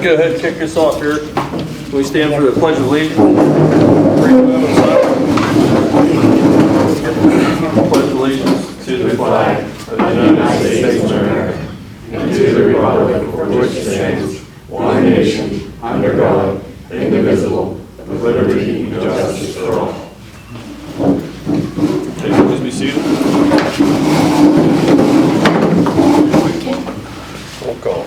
go ahead and kick this off here. Can we stand for the Pledge of Allegiance? Pledge allegiance to the flag of the United States of America and to the republic for which it stands, one nation, under God, indivisible, with liberty and justice for all. Please be seated. Roll call.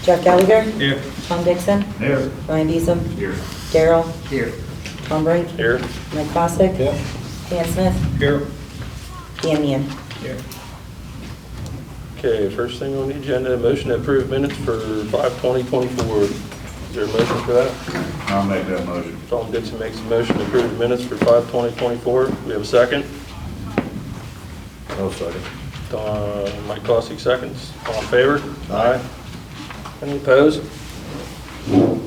Jeff Gallagher. Here. Tom Dixon. Here. Ryan Beeson. Here. Darrell. Here. Tom Brink. Here. Mike Bostic. Yeah. Dan Smith. Here. Dan Meehan. Here. Okay, first thing on the agenda, motion to approve minutes for 5/20/24. Is there a motion for that? I'll make that motion. Tom Dixon makes a motion to approve minutes for 5/20/24. We have a second. No second. Mike Bostic seconds. All in favor? Aye. Any opposed? None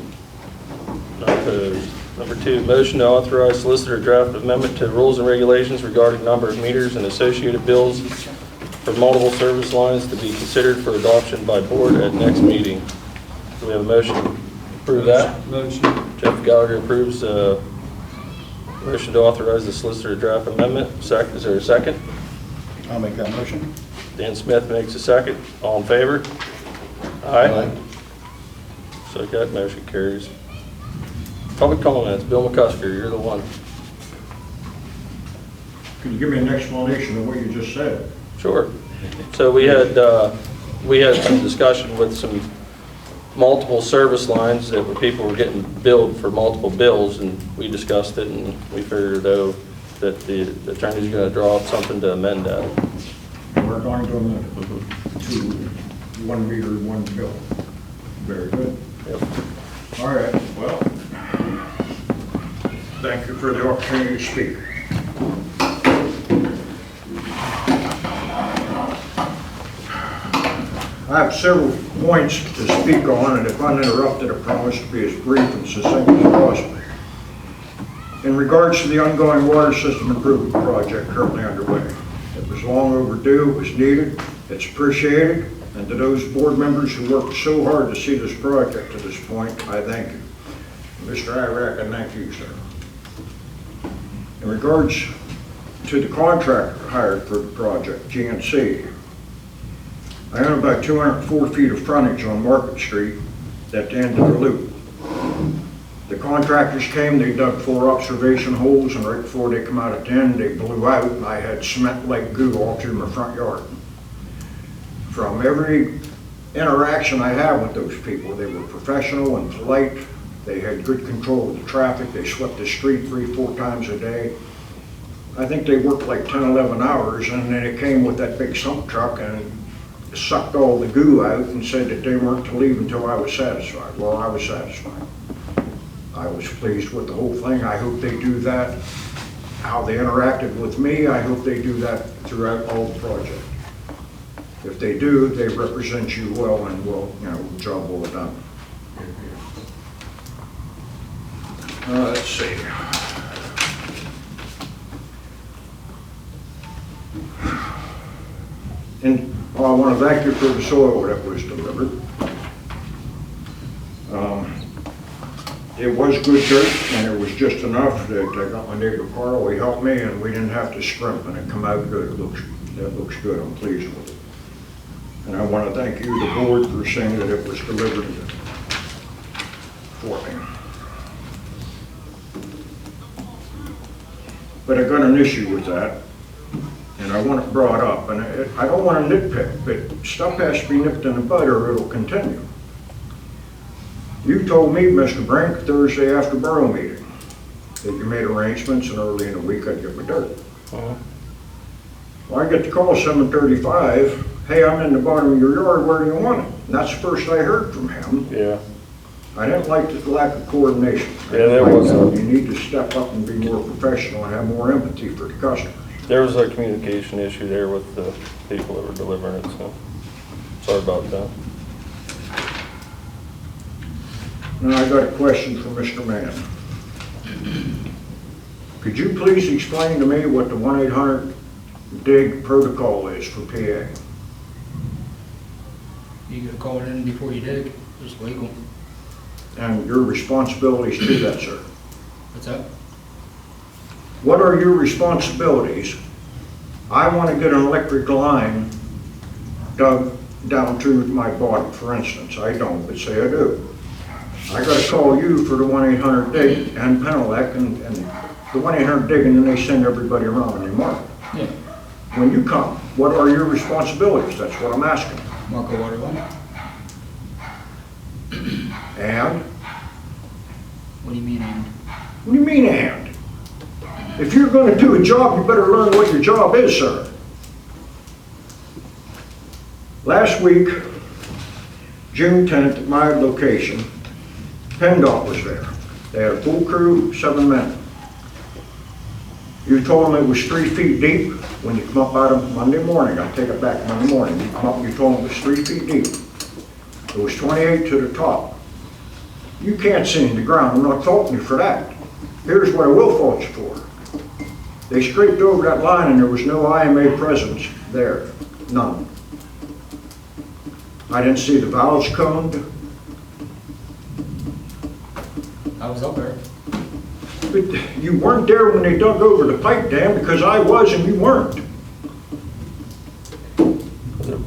opposed. Number 2, motion to authorize solicitor draft amendment to rules and regulations regarding number of meters and associated bills for multiple service lines to be considered for adoption by board at next meeting. Do we have a motion to approve that? Motion. Jeff Gallagher approves motion to authorize the solicitor draft amendment. Second, is there a second? I'll make that motion. Dan Smith makes a second. All in favor? Aye. So that motion carries. Public comments. Bill McCusker, you're the one. Can you give me an explanation of what you just said? Sure. So we had some discussion with some multiple service lines that people were getting billed for multiple bills, and we discussed it, and we figured though that the attorney's going to draw up something to amend that. We're going to amend it to 1 meter, 1 bill. Very good. Yep. All right, well, thank you for the opportunity to speak. I have several points to speak on, and if uninterrupted, I promise to be as brief and succinct as possible. In regards to the ongoing water system improvement project currently underway, it was long overdue, it was needed, it's appreciated, and to those board members who worked so hard to see this project to this point, I thank you. Mr. Iraq, I thank you, sir. In regards to the contractor hired for the project, GNC, I own about 204 feet of frontage on Market Street at the end of the loop. The contractors came, they dug 4 observation holes, and right before they come out of 10, they blew out, and I had cement-like goo all through my front yard. From every interaction I have with those people, they were professional and polite. They had good control of the traffic. They swept the street 3-4 times a day. I think they worked like 10, 11 hours, and then it came with that big sump truck and sucked all the goo out and said that they weren't to leave until I was satisfied. Well, I was satisfied. I was pleased with the whole thing. I hope they do that. How they interacted with me, I hope they do that throughout all the project. If they do, they represent you well and will, job well done. Let's see. And I want to thank you for the soil that was delivered. It was good dirt, and it was just enough that I got my neighbor Carl, he helped me, and we didn't have to scrimp, and it come out good. That looks good. I'm pleased with it. And I want to thank you, the board, for saying that it was delivered for me. But I got an issue with that, and I want it brought up. And I don't want to nitpick, but stuff has to be nipped in the bud or it'll continue. You told me, Mr. Brink, Thursday after borough meeting, that you made arrangements and early in the week I'd get my dirt. Well, I get the call 7:35, hey, I'm in the bottom of your yard, where do you want it? And that's the first I heard from him. Yeah. I didn't like the lack of coordination. Yeah, there was You need to step up and be more professional and have more empathy for the customers. There was a communication issue there with the people that were delivering it, so sorry about that. Now I got a question for Mr. Mann. Could you please explain to me what the 1-800-DIG protocol is for PA? You gotta call it in before you dig, it's legal. and your responsibilities to that, sir? What's that? What are your responsibilities? I want to get an electric line dug down to my body, for instance. I don't, but say I do. I gotta call you for the 1-800 dig and Penelec and the 1-800 dig, and then they send everybody around and they mark it. Yeah. When you come, what are your responsibilities? That's what I'm asking. Mark a water line. And? What do you mean, and? What do you mean and? If you're gonna do a job, you better learn what your job is, sir. Last week, June 10th, at my location, PennDOT was there. They had a full crew, 7 men. You told them it was 3 feet deep when you come up out of Monday morning. I take it back Monday morning. You come up, you told them it was 3 feet deep. It was 28 to the top. You can't see in the ground. I'm not faulting you for that. Here's what I will fault you for. They scraped over that line and there was no IMA presence there. None. I didn't see the valves coned. I was up there. But you weren't there when they dug over the pipe dam, because I was and you weren't.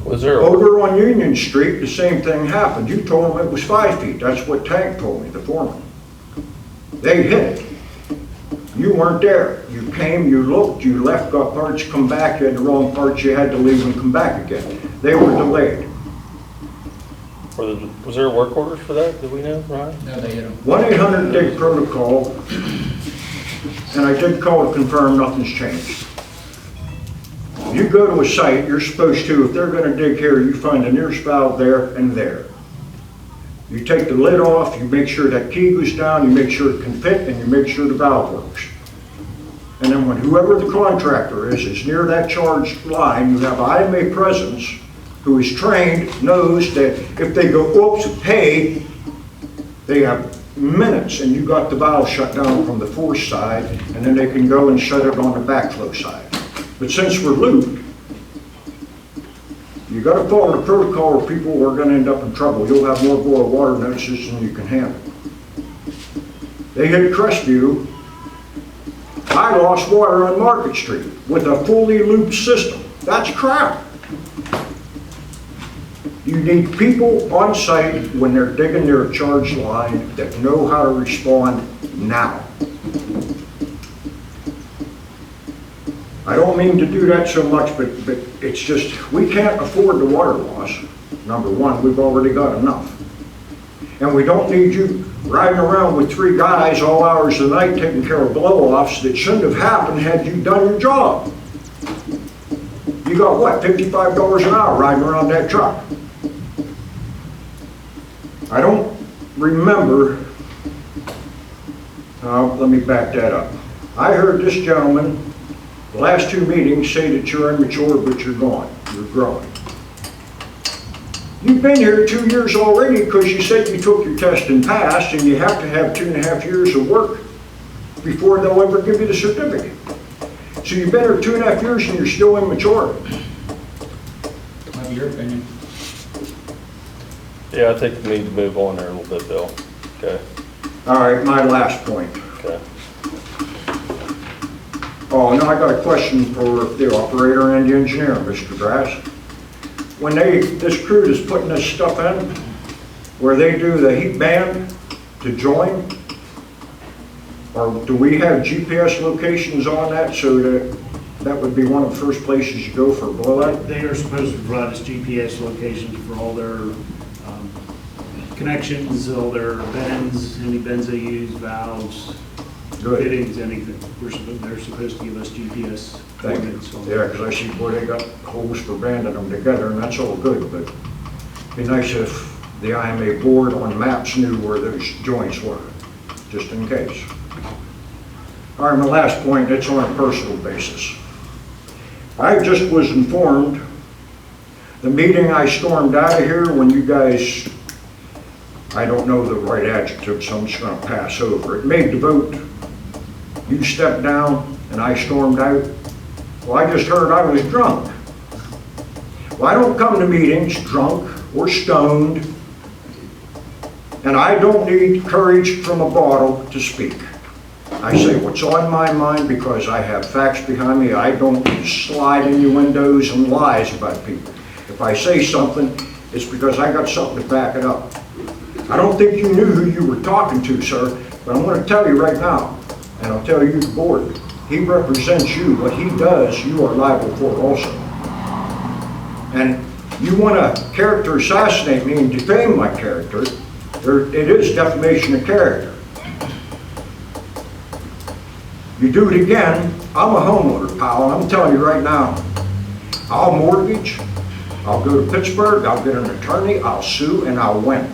Was there, Over on Union Street, the same thing happened. You told them it was 5 feet. That's what Tank told me, the foreman. They hit it. You weren't there. You came, you looked, you left, got parts, come back, you had the wrong parts, you had to leave and come back again. They were delayed. was there work orders for that? Do we know, Ryan? No, they hit him. 1-800 dig protocol, and I did call to confirm nothing's changed. You go to a site, you're supposed to, if they're gonna dig here, you find the nearest valve there and there. You take the lid off, you make sure that key goes down, you make sure it can fit, and you make sure the valve works. And then when whoever the contractor is near that charged line, you have IMA presence who is trained, knows that if they go, oops, hey, they have minutes and you got the valve shut down from the force side, and then they can go and shut it on the backflow side. But since we're looped, you gotta follow the protocol or people are gonna end up in trouble. You'll have more boil water notices than you can handle. They hit Crestview. I lost water on Market Street with a fully looped system. That's crap. You need people on site when they're digging their charge line that know how to respond now. I don't mean to do that so much, but it's just, we can't afford the water loss. Number one, we've already got enough. And we don't need you riding around with 3 guys all hours of the night taking care of blow-offs that shouldn't have happened had you done your job. You got what, $55 an hour riding around that truck? I don't remember, let me back that up. I heard this gentleman, the last 2 meetings, say that you're immature, but you're gone, you're growing. You've been here 2 years already because you said you took your test and passed, and you have to have 2.5 years of work before they'll ever give you the certificate. So you've been here 2.5 years and you're still immature. Might be your opinion. Yeah, I think we need to move on there a little bit, Bill. Okay, All right, my last point. okay. Oh, now I got a question for the operator and the engineer, Mr. Grass. When this crew is putting this stuff in, where they do the heat band to join, or do we have GPS locations on that so that would be one of the first places you go for a blowout? They are supposed to provide us GPS locations for all their connections, all their bends, any bends they use, valves, Good. fittings, anything. They're supposed to give us GPS Thank you. coordinates on Yeah, because I see where they got holes for banding them together, and that's all good, but it'd be nice if the IMA board on maps knew where those joints were, just in case. All right, my last point, it's on a personal basis. I just was informed, the meeting I stormed out of here when you guys, I don't know the right adjective, so I'm just gonna pass over it, made the vote. You stepped down and I stormed out. Well, I just heard I was drunk. Well, I don't come to meetings drunk or stoned. And I don't need courage from a bottle to speak. I say what's on my mind because I have facts behind me. I don't slide innuendos and lies about people. If I say something, it's because I got something to back it up. I don't think you knew who you were talking to, sir, but I'm going to tell you right now, and I'll tell you the board, he represents you. What he does, you are liable for also. And you want to character assassinate me and defame my character, it is defamation of character. You do it again, I'm a homeowner, pal, and I'm telling you right now, I'll mortgage, I'll go to Pittsburgh, I'll get an attorney, I'll sue, and I'll win.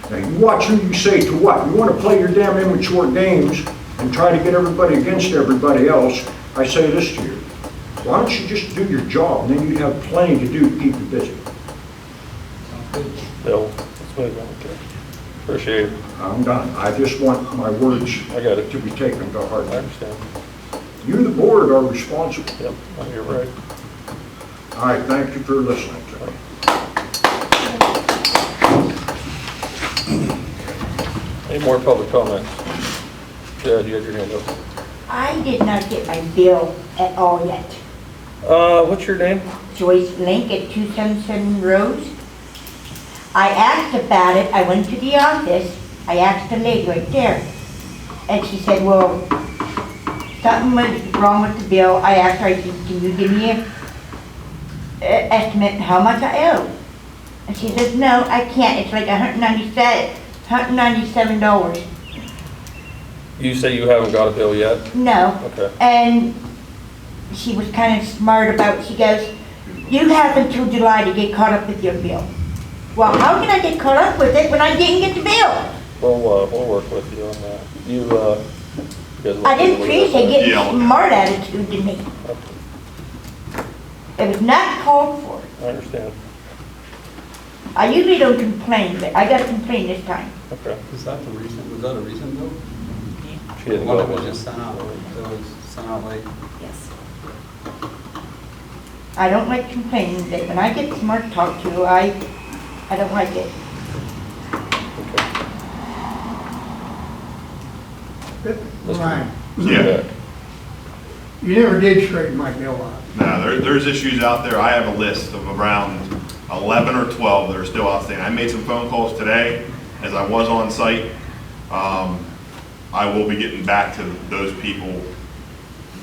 Now you watch who you say to what. You want to play your damn immature games and try to get everybody against everybody else, I say this to you. Why don't you just do your job, and then you'd have plenty to do to keep you busy. Sounds good. Bill, let's move on. Okay. Appreciate it. I'm done. I just want my words I got it. to be taken to heart. I understand. You, the board, are responsible. Yep, you're right. All right, thank you for listening to me. Any more public comments? Jed, you had your hand up. I did not get my bill at all yet. What's your name? Joyce Link at 277 Rose. I asked about it, I went to the office, I asked the lady right there. And she said, well, something was wrong with the bill. I asked her, I said, can you give me an estimate how much I owe? And she says, no, I can't, it's like $197. You say you haven't got a bill yet? No. Okay. And she was kind of smart about, she goes, you have until July to get caught up with your bill. Well, how can I get caught up with it when I didn't get the bill? We'll work with you on that. You guys I didn't appreciate getting Yeah. smart attitude to me. It was not called for. I understand. I usually don't complain, but I gotta complain this time. Okay. Is that the recent, was that a recent bill? She didn't One go that was with just it. sent out, that was sent out late? Yes. I don't like complaining, but when I get smart talked to, I don't like it. Ryan, Yeah, you never did straighten my bill out. no, there's issues out there. I have a list of around 11 or 12 that are still outstanding. I made some phone calls today as I was on site. I will be getting back to those people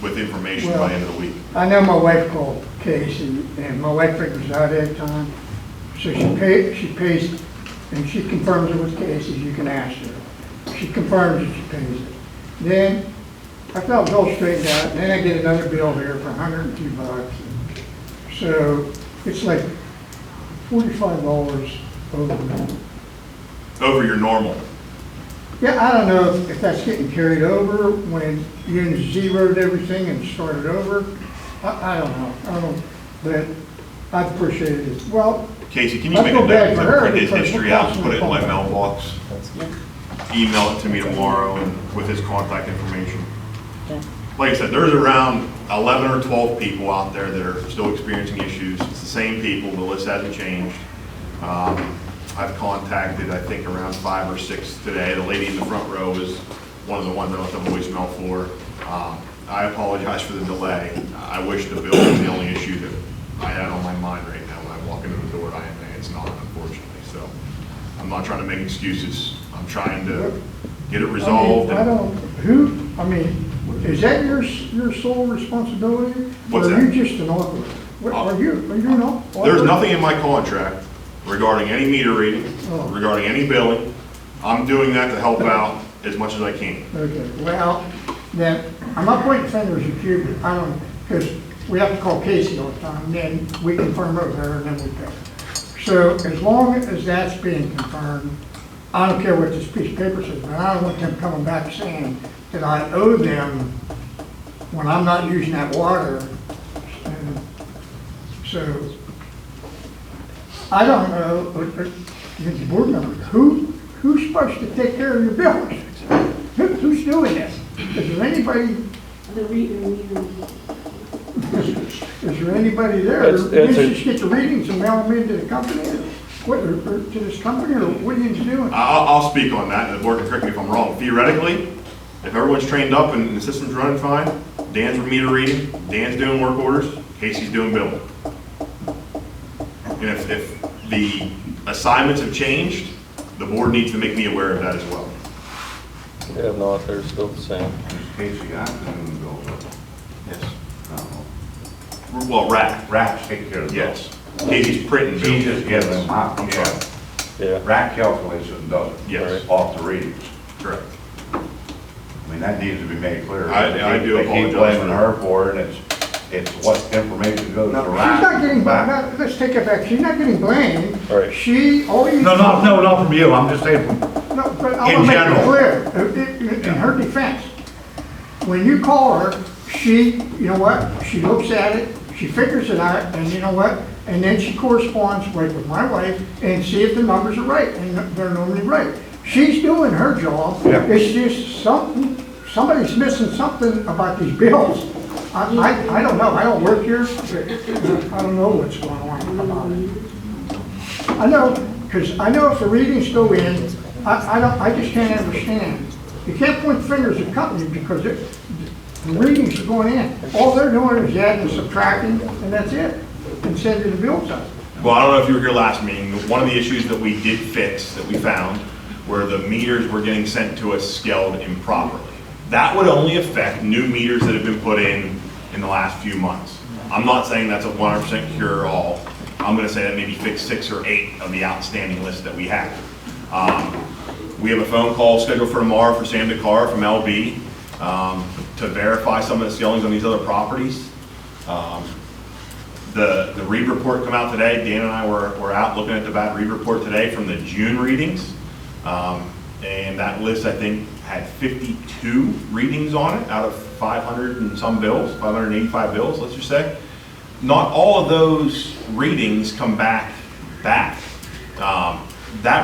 with information by the end of the week. I know my wife called Casey, and my wife was out at the time, so she pays, and she confirms it with Casey, you can ask her. She confirms that she pays it. Then, I felt it was all straightened out, and then I get another bill here for $102. So, it's like $45 over. Over your normal. Yeah, I don't know if that's getting carried over when you zeroed everything and started over. I don't know, but I appreciate it. Well, Casey, can you I make feel a bad note for to her print his because history we're out and put it in my constantly mailbox? Email it to me tomorrow and with his contact information. Yeah. Like I said, there's around 11 or 12 people out there that are still experiencing issues. It's the same people, the list hasn't changed. I've contacted, I think, around 5 or 6 today. The lady in the front row is one of the ones I left a voicemail for. I apologize for the delay. I wish the bill was the only issue that I had on my mind right now when I walk into the door at IMA. It's not, unfortunately. So I'm not trying to make excuses. I'm trying to get it resolved. I don't, is that your sole responsibility? What's Or that? are you just an author? Are you an author? There's nothing in my contract regarding any meter reading, Oh. regarding any billing. I'm doing that to help out as much as I can. Okay, well, then, I'm not pointing fingers at you, but I don't, because we have to call Casey all the time, and then we confirm it with her, and then we pay. So as long as that's being confirmed, I don't care what this piece of paper says, but I don't want them coming back saying that I owe them when I'm not using that water. And so, I don't know, the board members, who's supposed to take care of your bills? Who's doing this? Is there anybody? Is there anybody there? It's You a- just get the readings and mail them into the company? What, or to this company, or what are you doing? I'll speak on that, and the board can correct me if I'm wrong. Theoretically, if everyone's trained up and the system's running fine, Dan's meter reading, Dan's doing work orders, Casey's doing billing. And if the assignments have changed, the board needs to make me aware of that as well. We have not, they're still the same. Casey, I can go, Yes. no. Well, rack, Rack take care of those. yes. Casey's printing He bills. just gives them out, I'm Yeah. sorry. Yeah, Rack calculates it and does it. Yes. Off the readings. Correct. I mean, that needs to be made clear. I do They keep apologize blaming for that. her for it, it's what information goes to She's Rack. not getting, back. let's take it back, she's not getting blamed. Right. She, all you. No, not from you, I'm just saying from, No, but I In want to make it general. clear, in her defense, when you call her, she, you know what, she looks at it, she figures it out, and you know what? And then she corresponds right with my wife and see if the numbers are right, and they're normally right. She's doing her job. Yeah. It's just somebody's missing something about these bills. I don't know, I don't work here, I don't know what's going on about it. I know, because I know if the readings go in, I just can't understand. You can't point fingers at companies because the readings are going in. All they're doing is adding and subtracting, and that's it, and sending the bills out. Well, I don't know if you were here last meeting, but one of the issues that we did fix, that we found, where the meters were getting sent to us scaled improperly. That would only affect new meters that have been put in the last few months. I'm not saying that's a 100% cure-all. I'm gonna say that maybe fix 6 or 8 of the outstanding list that we have. We have a phone call scheduled for tomorrow for Sam DeCar from LB to verify some of the scalings on these other properties. The read report come out today. Dan and I were out looking at the bad read report today from the June readings. And that list, I think, had 52 readings on it out of 500 and some bills, 585 bills, let's just say. Not all of those readings come back. That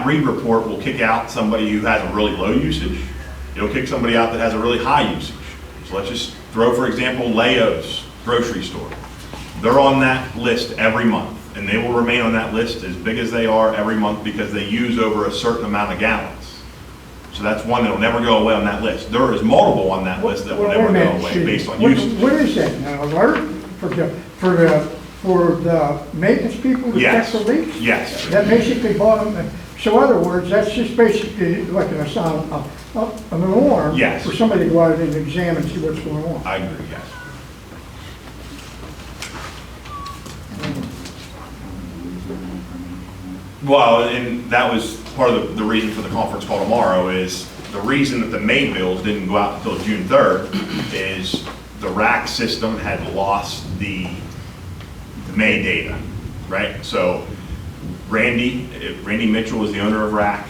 read report will kick out somebody who has a really low usage. It'll kick somebody out that has a really high usage. So let's just throw, for example, Leo's grocery store. They're on that list every month, and they will remain on that list as big as they are every month because they use over a certain amount of gallons. So that's one that'll never go away on that list. There is multiple on that list that will never go away based on usage. What is that, an alert for the maintenance people to check Yes. the leaks? Yes. That basically bought them, so other words, that's just basically like an alarm. Yes. For somebody to go out and examine and see what's going on. I agree, yes. Well, and that was part of the reason for the conference call tomorrow is the reason that the May bills didn't go out until June 3rd is the rack system had lost the May data, right? So Randy Mitchell is the owner of rack.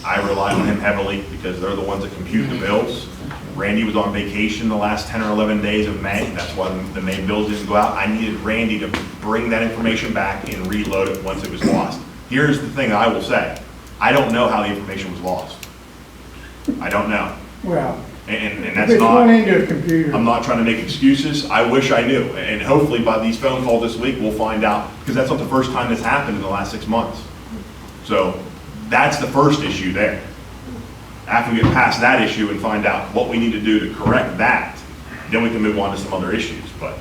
I rely on him heavily because they're the ones that compute the bills. Randy was on vacation the last 10 or 11 days of May. That's why the May bills didn't go out. I needed Randy to bring that information back and reload it once it was lost. Here's the thing I will say. I don't know how the information was lost. I don't know. Well, And if that's it's not, going into a computer. I'm not trying to make excuses. I wish I knew. And hopefully by these phone calls this week, we'll find out, because that's not the first time this happened in the last 6 months. So that's the first issue there. After we get past that issue and find out what we need to do to correct that, then we can move on to some other issues. But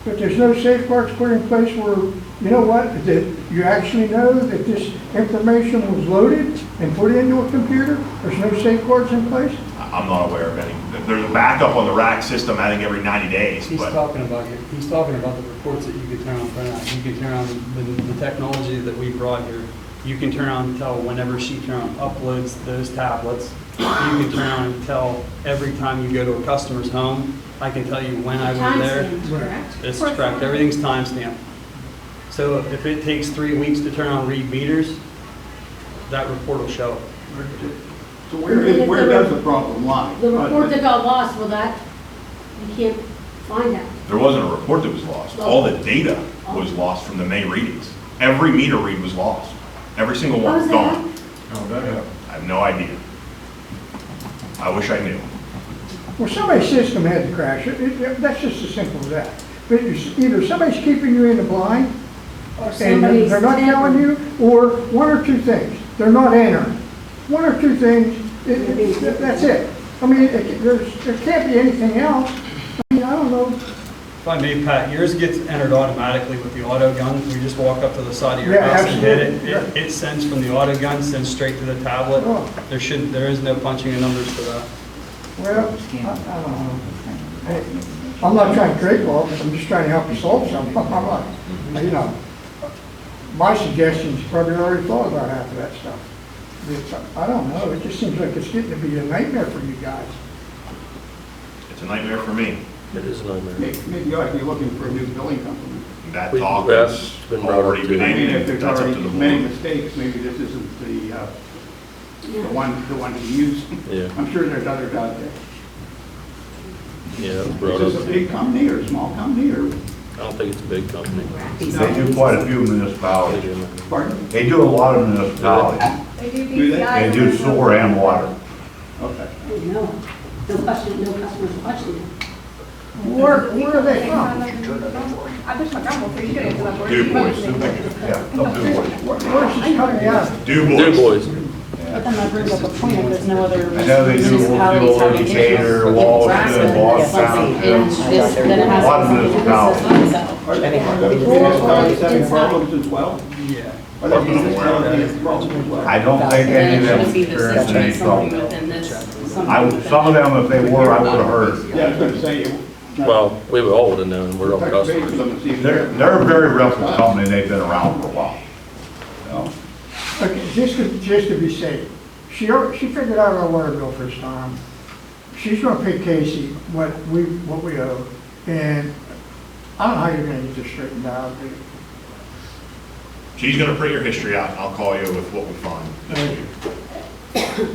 there's no safeguards put in place where, you know what, that you actually know that this information was loaded and put into a computer? There's no safeguards in place? I'm not aware of any. There's a backup on the rack system, I think, every 90 days. He's But talking about the reports that you can turn on front out. You can turn on the technology that we brought here. You can turn on and tell whenever she uploads those tablets. You can turn on and tell every time you go to a customer's home. I can tell you when I was there. Timestamps, correct? It's correct. Everything's timestamped. So if it takes 3 weeks to turn on read meters, that report will show. So where does the problem lie? The report that got lost, well, that, you can't find that. there wasn't a report that was lost. All the data was lost from the May readings. Every meter read was lost. Every single How one, was gone. that? I have no idea. I wish I knew. Well, somebody's system had to crash. That's just as simple as that. But either somebody's keeping you in the blind, Or and somebody's they're not telling you, or one or two things, they're not entering. One or two things, that's it. I mean, there can't be anything else. I mean, I don't know. If I may, Pat, yours gets entered automatically with the auto gun. We just walk up to the side of your Yeah, house and hit absolutely. it. It sends from the auto gun, sends straight to the tablet. Oh. There is no punching of numbers for that. Well, I don't know. Hey, I'm not trying to create law, I'm just trying to help you solve something. I'm not, you know, my suggestions probably already thought about half of that stuff. I don't know, it just seems like it's getting to be a nightmare for you guys. It's a nightmare for me. It is a nightmare. Maybe you ought to be looking for a new billing company. That We- talk that's has been brought up already too. been I mean, if in, there's that's up already to the many board. mistakes, maybe this isn't the one to use. Yeah. I'm sure there's others out there. Yeah, that was brought Is this up. a big company or a small company or, I don't think it's a big company. They do quite a few municipalities. pardon? They do a lot of municipalities. They do Do they? They do sewer and water. Okay. No, no question, no customers watching it. Where are they from? Du Bois. Yeah, they'll do what. Where's this coming out? Du Bois. Du Bois. But then that brings up a point, if there's no other I know they do municipalities having issues Decatur, with Walton, harassment, Boston, and this, then it has A lot of to be municipalities. Are they municipalities having problems as well? Yeah. Are they municipalities having problems as well? I don't think any of them experienced any trouble. Some of them, if they were, I would have heard. Yeah, I was gonna say. Well, we all would have known, we're all Touch base with customers. them and see if They're a very reputable company, and they've been around for a while. So, Okay, just to be safe, she figured out our water bill first time. She's gonna pay Casey what we owe, and I don't know how you're gonna get this straightened out. She's gonna print your history out, and I'll call you with what we find this week.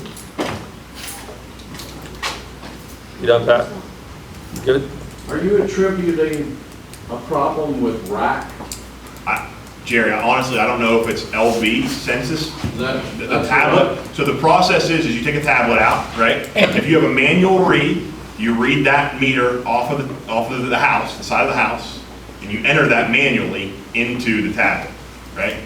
You done, Pat? Good? Are you attributing a problem with rack? Jerry, honestly, I don't know if it's LB census, the tablet. So the process is you take a tablet out, right? If you have a manual read, you read that meter off of the house, the side of the house, and you enter that manually into the tablet, right?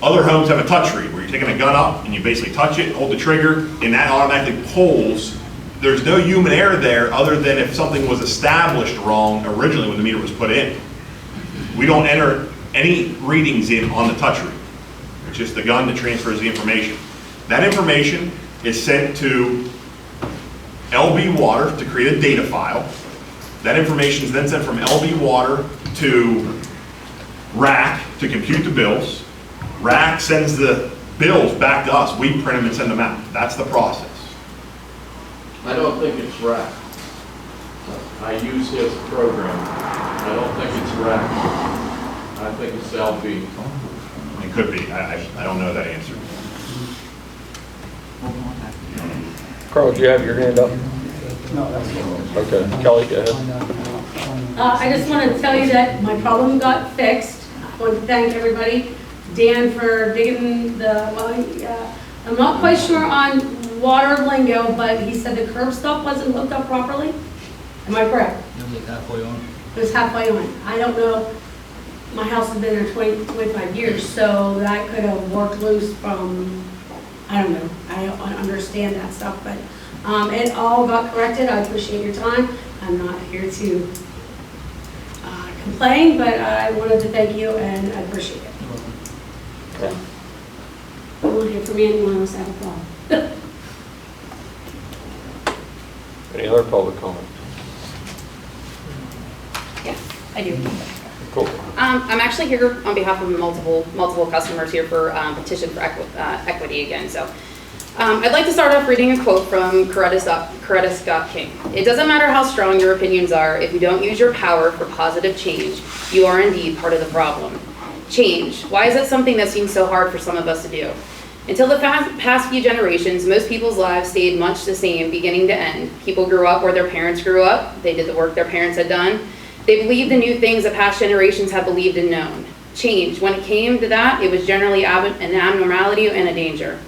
Other homes have a touch read where you're taking a gun up and you basically touch it, hold the trigger, and that automatically pulls. There's no human error there other than if something was established wrong originally when the meter was put in. We don't enter any readings in on the touch read. It's just the gun that transfers the information. That information is sent to LB Water to create a data file. That information is then sent from LB Water to RAC to compute the bills. RAC sends the bills back to us. We print them and send them out. That's the process. I don't think it's rack. I use his program. I don't think it's rack. I think it's LB. It could be. I don't know that answer. Carl, do you have your hand up? No, that's all. Okay, Kelly, go ahead. I just want to tell you that my problem got fixed. I want to thank everybody. Dan for digging I'm not quite sure on water lingo, but he said the curb stop wasn't hooked up properly. Am I correct? It was halfway on. It was halfway on. I don't know. My house has been there 25 years, so that could have worked loose from, I don't know. I don't understand that stuff, but it all got corrected. I appreciate your time. I'm not here to complain, but I wanted to thank you and I appreciate it. So, I won't hear from anyone else have a problem. Any other public comment? Yes, I do. Cool. I'm actually here on behalf of multiple customers here for petition for equity again. So I'd like to start off reading a quote from Coretta Scott King. It doesn't matter how strong your opinions are, if you don't use your power for positive change, you are indeed part of the problem. Change. Why is that something that seems so hard for some of us to do? Until the past few generations, most people's lives stayed much the same beginning to end. People grew up where their parents grew up. They did the work their parents had done. They believed in new things that past generations had believed and known. Change. When it came to that, it was generally an abnormality and a danger.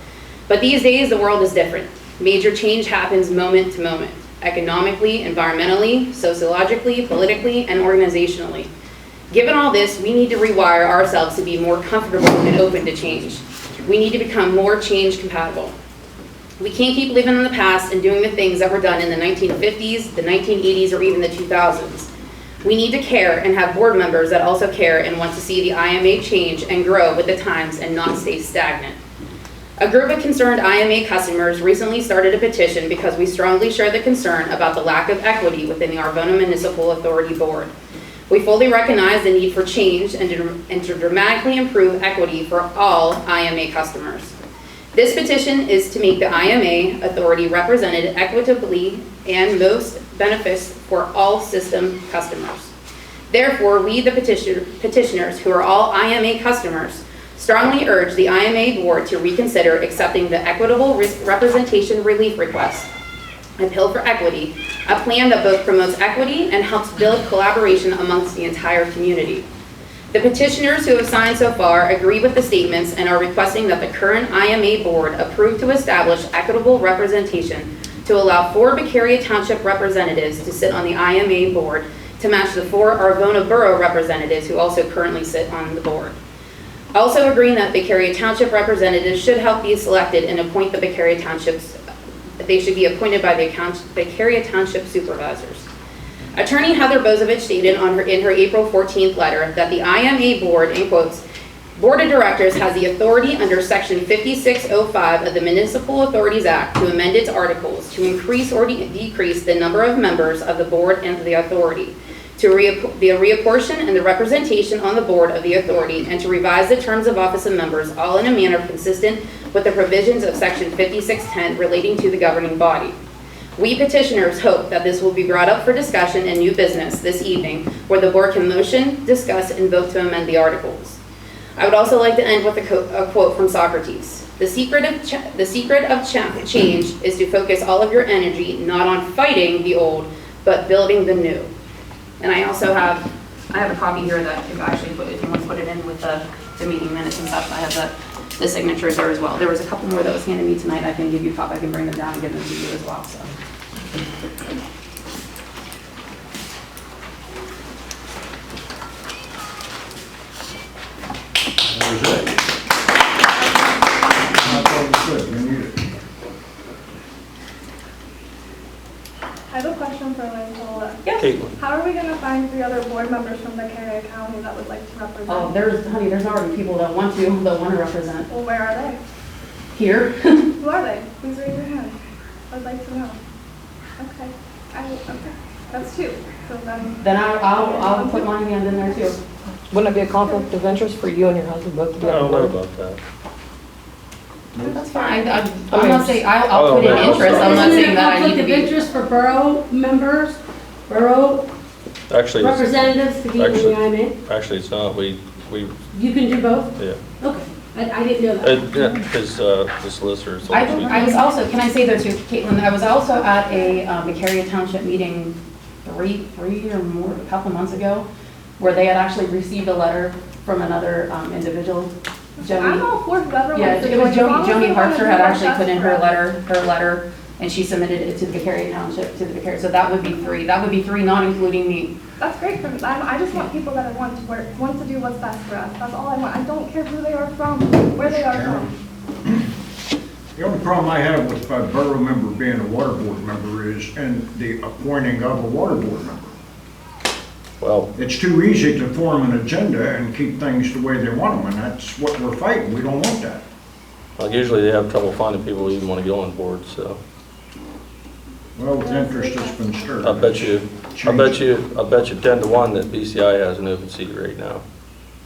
But these days, the world is different. Major change happens moment to moment, economically, environmentally, sociologically, politically, and organizationally. Given all this, we need to rewire ourselves to be more comfortable and open to change. We need to become more change compatible. We can't keep living in the past and doing the things that were done in the 1950s, the 1980s, or even the 2000s. We need to care and have board members that also care and want to see the IMA change and grow with the times and not stay stagnant. A group of concerned IMA customers recently started a petition because we strongly share the concern about the lack of equity within the Irvona Municipal Authority Board. We fully recognize the need for change and to dramatically improve equity for all IMA customers. This petition is to make the IMA authority represented equitably and most benefits for all system customers. Therefore, we, the petitioners, who are all IMA customers, strongly urge the IMA board to reconsider accepting the equitable representation relief request, Appeal for Equity, a plan that both promotes equity and helps build collaboration amongst the entire community. The petitioners who have signed so far agree with the statements and are requesting that the current IMA board approve to establish equitable representation to allow 4 Beccaria Township representatives to sit on the IMA board to match the 4 Irvona Borough representatives who also currently sit on the board. Also agreeing that Beccaria Township representatives should help be selected and appoint the Beccaria Townships. They should be appointed by the Beccaria Township supervisors. Attorney Heather Bozovich stated in her April 14th letter that the IMA board, in quotes, Board of Directors has the authority under Section 5605 of the Municipal Authorities Act to amend its articles to increase or decrease the number of members of the board and the authority, to reapportion and the representation on the board of the authority, and to revise the terms of office of members, all in a manner consistent with the provisions of Section 5610 relating to the governing body. We petitioners hope that this will be brought up for discussion in new business this evening, where the board can motion, discuss, and vote to amend the articles. I would also like to end with a quote from Socrates. The secret of change is to focus all of your energy not on fighting the old, but building the new. And I also have a copy here that if you want to put it in with the meeting minutes and stuff, I have the signatures there as well. There was a couple more that was handed me tonight. I can give you a copy. I can bring them down and give them to you as well. So. That was it. I thought it was good. We need it. I have a question for Lynn. Yes. Caitlin. How are we going to find 3 other board members from Beccaria County that would like to represent? Oh, there's already people that want to represent. Well, where are they? Here. Who are they? Please raise your hand. I'd like to know. Okay. Okay. That's 2. So then I'll put my hand in there too. Wouldn't it be a conflict of interest for you and your husband both to be I on don't the know board? about that. That's fine. I'm not saying, I'll put in interest. I'm not saying that I need to Isn't be. there a conflict of interest for borough members, borough Actually, representatives to be in the IMA? actually, it's not. We You can do both? yeah. Okay. I didn't know that. Because the solicitor. I was also, can I say though too, Caitlin, I was also at a Beccaria Township meeting three or more, a couple months ago, where they had actually received a letter from another individual. I'm all for whoever Yeah, wants to it was join. As long as Joni they wanna Hartzer do had what's actually best put in for her us. letter, and she submitted it to the Beccaria Township, to the Beccaria, so that would be 3. That would be 3, not including me. That's great for me. I just want people that want to work, want to do what's best for us. That's all I want. I don't care who they are from, where they are from. The only problem I have with a borough member being a water board member is in the appointing of a water board member. Well, It's too easy to form an agenda and keep things the way they want them, and that's what we're fighting. We don't want that. usually they have trouble finding people who even want to get on board. So Well, with interest has been stirred. I bet you 10 to 1 that BCI has an open seat right now.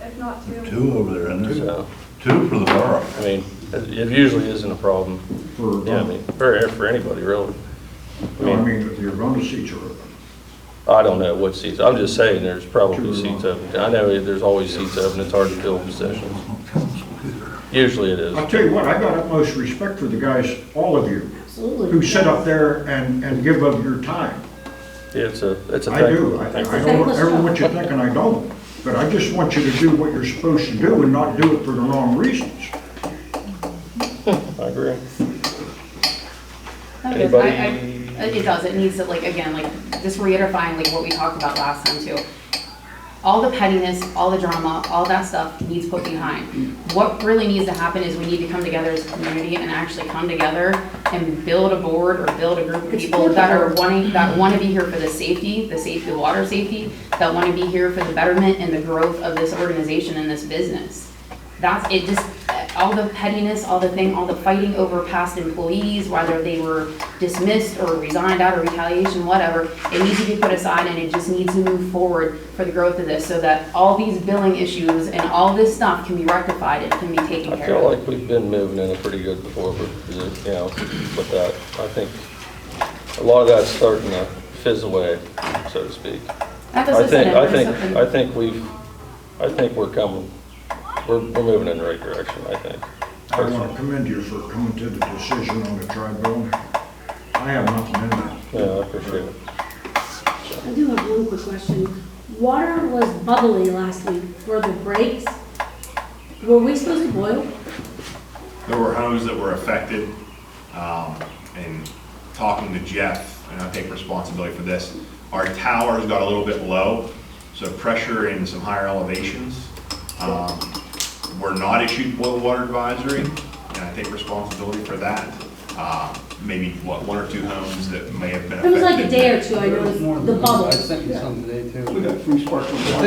If not 2. 2 over there, and there's So 2 for the borough. I mean, it usually isn't a problem. For, Yeah, I mean, for anybody really. no, I mean, the Irvona seats are open. I don't know what seats. I'm just saying there's probably seats open. I know there's always seats open. It's hard to fill positions. Usually it is. I'll tell you what, I got utmost respect for the guys, all of you, who sit up there and give up your time. Yeah, it's a I do. I don't ever what you think, and I don't. But I just want you to do what you're supposed to do and not do it for the wrong reasons. I agree. It does, it needs to, like, again, like, just reiterating, like, what we talked about last time too. All the pettiness, all the drama, all that stuff needs put behind. What really needs to happen is we need to come together as a community and actually come together and build a board or build a group of people that want to be here for the safety, the water safety, that want to be here for the betterment and the growth of this organization and this business. That's it. Just all the pettiness, all the fighting over past employees, whether they were dismissed or resigned out of retaliation, whatever, it needs to be put aside, and it just needs to move forward for the growth of this, so that all these billing issues and all this stuff can be rectified and can be taken I care feel of. like we've been moving in a pretty good forward, you know, with that. I think a lot of that's starting to fizz away, so to speak. That doesn't sound I think we're coming. We're moving in the right direction, I think. I want to commend you for coming to the decision on the tri-building. I have nothing in there. Yeah, I appreciate it. I do have one quick question. Water was bubbly last week. Were the breaks, were we supposed to boil? There were homes that were affected, and talking to Jeff, and I take responsibility for this, our towers got a little bit low, so pressure in some higher elevations. We're not issued boil water advisory, and I take responsibility for that. Maybe, one or two homes that may have been affected. It was like a day or two, I noticed the I bubbles. sent you some today too. We got free sparkling The water.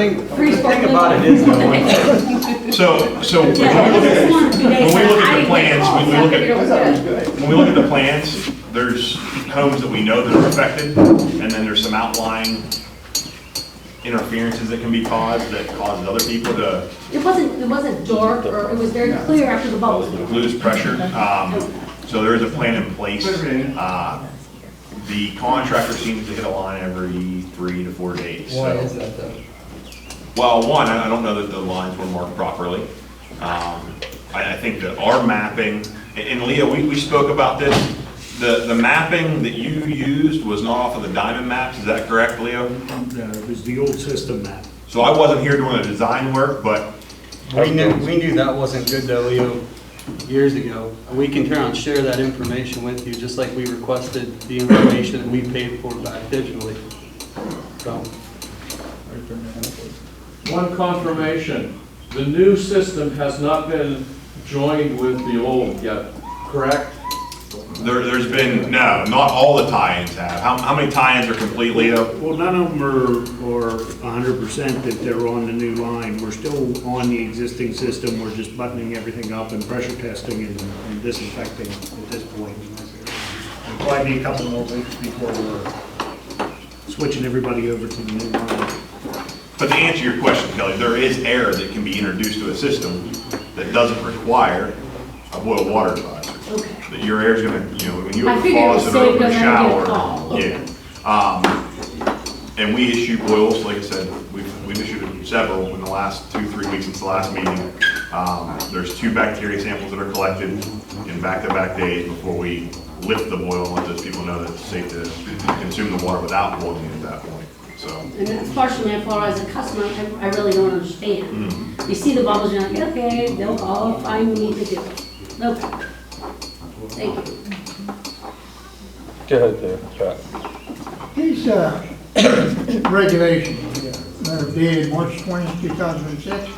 thing about it is though, So when Yeah, we look this is one or 2 days. at I the didn't get plans, calls, so I figured it was good. when we look at the plans, there's homes that we know that are affected, and then there's some outlying interferences that can be caused that causes other people to It wasn't dark, or it was very clear after the bubbles. lose pressure. So there is a plan in place. The contractor seems to hit a line every 3 to 4 days. why So- is that though? Well, one, I don't know that the lines were marked properly. I think that our mapping, and Leah, we spoke about this, the mapping that you used was not off of the diamond maps, is that correct, Leo? No, it was the old system map. So I wasn't here doing the design work, but We knew that wasn't good though, Leo, years ago. We can turn and share that information with you, just like we requested the information that we paid for back digitally. So, One confirmation, the new system has not been joined with the old yet, correct? there's been, no, not all the tie-ins have. How many tie-ins are complete, Leo? Well, none of them are 100% that they're on the new line. We're still on the existing system. We're just buttoning everything up and pressure testing and disinfecting at this point. It'll probably be a couple more weeks before we're switching everybody over to the new line. But to answer your question, Kelly, there is air that can be introduced to a system that doesn't require a boil water advisor. Okay. That your air's gonna, when you I have a figured it was faucet or safe open a because I didn't get a shower. call. Okay. Yeah. And we issue boils, like I said, we've issued several in the last 2-3 weeks since the last meeting. There's 2 bacteria samples that are collected in back-to-back days before we lift the boil and let those people know that it's safe to consume the water without boiling it at that point, so. And that's partially my fault as a customer, I really don't understand. You see the bubbles, you're like, okay, they'll call, fine, we need to do it. Okay. Thank you. Go ahead there, Pat. These regulations that are dated March 20, 2006,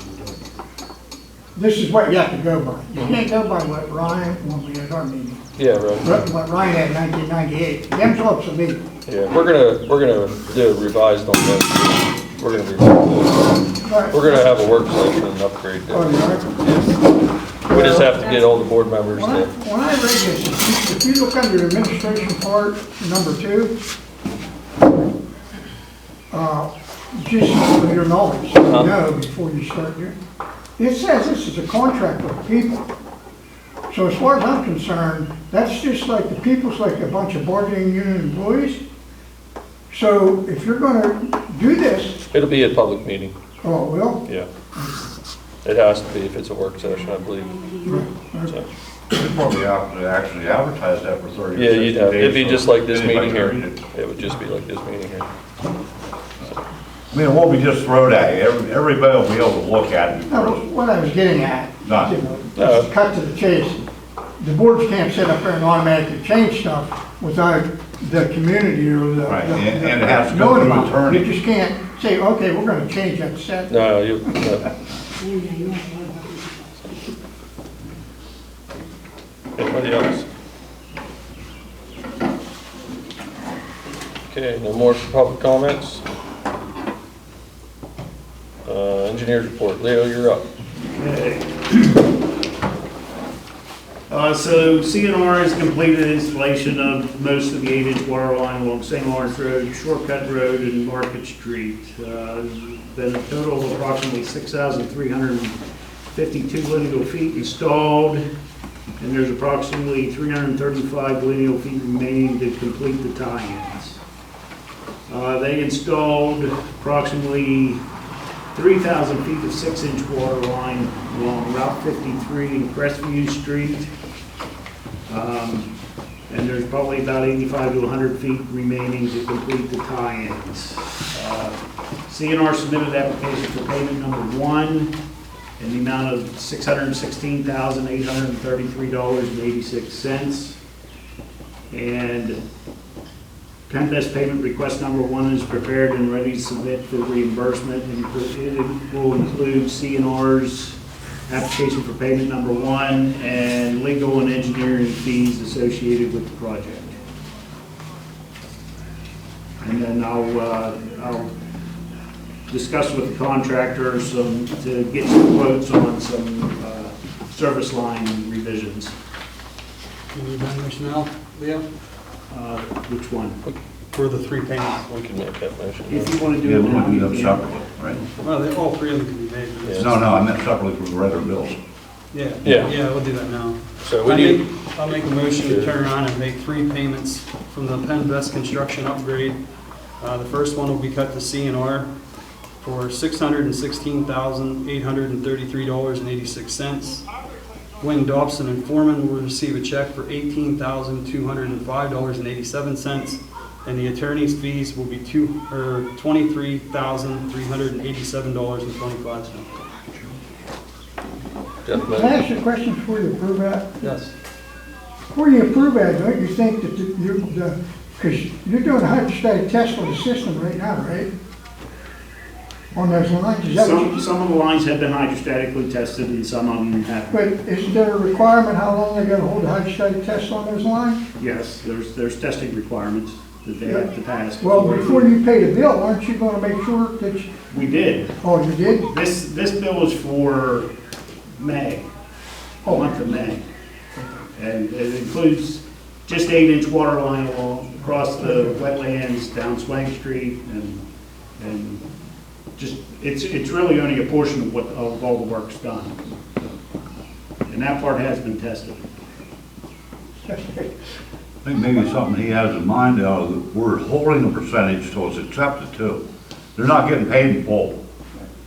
this is what you have to go by. You can't go by what Ryan, when we had our meeting, Yeah, right. what Ryan had in 1998. Them talks of me. Yeah, we're gonna do a revised on this. We're gonna revise this. We're gonna have a work session and upgrade Oh, this. you are? We just have to get all the board members When I to, read this, if you look under administration part, number 2, just for your knowledge, so you know before you start doing, it says this is a contract with people. So as far as I'm concerned, that's just like the people's like a bunch of bargaining unit employees. So if you're gonna do this, it'll be a public meeting, oh, well, yeah. It has to be if it's a work session, I believe. So, You'd probably have to actually advertise that for 30 or yeah, 60 you'd have, it'd be days, just so like this anybody meeting can here. read it. It would just be like this meeting here. I mean, it won't be just thrown at you. Everybody will be able to look at it no, first. what I was getting at, Not- you know, just cut to the chase. The boards can't sit up there and automatically change stuff without the community or the. Right, the- and it has to go knowing through about it. attorney. You just can't say, okay, we're gonna change that set. No, no. Anybody else? Okay, no more public comments? Engineer's report. Leo, you're up. Okay. So CNR has completed installation of most of the 8-inch water line along St. Lawrence Road, Shortcut Road, and Market Street. Been a total of approximately 6,352 lineal feet installed, and there's approximately 335 lineal feet remaining to complete the tie-ins. They installed approximately 3,000 feet of 6-inch water line along Route 53 and Crestview Street. And there's probably about 85 to 100 feet remaining to complete the tie-ins. CNR submitted application for payment number 1 in the amount of $616,833.86. And Contest payment request number 1 is prepared and ready to submit for reimbursement, and it will include CNR's application for payment number 1 and legal and engineering fees associated with the project. And then I'll discuss with the contractor to get some quotes on some service line revisions. Can you done this now, Leo? Which one? For the 3 payments. We can make that motion. If you want to do Yeah, it we now, want to do you them can. separately, right? Well, all 3 of them can be made. Yeah. No, I meant separately for the regular bills. Yeah, Yeah. yeah, we'll do that now. So we need, I'll make a motion to turn around and make 3 payments from the Penn Best Construction upgrade. The first one will be cut to CNR for $616,833.86. Wayne Dobson and Foreman will receive a check for $18,205.87, and the attorney's fees will be $23,387.25. Jeff, Can I ask you a question before you approve that? Yes. Before you approve that, don't you think that because you're doing a hydrostatic test on the system right now, right? On those lines? Is that what you- Some of the lines have been hydrostatically tested and some of them haven't. But isn't there a requirement how long they're gonna hold the hydrostatic test on those lines? Yes, there's testing requirements that they have to pass. Well, before you pay the bill, aren't you gonna make sure that, We did. oh, you did? This bill is for May, month of May. And it includes just 8-inch water line along across the wetlands down Swank Street and just, it's really only a portion of all the work's done. And that part has been tested. I think maybe something he has in mind, we're holding a percentage so it's accepted too. They're not getting paid in full.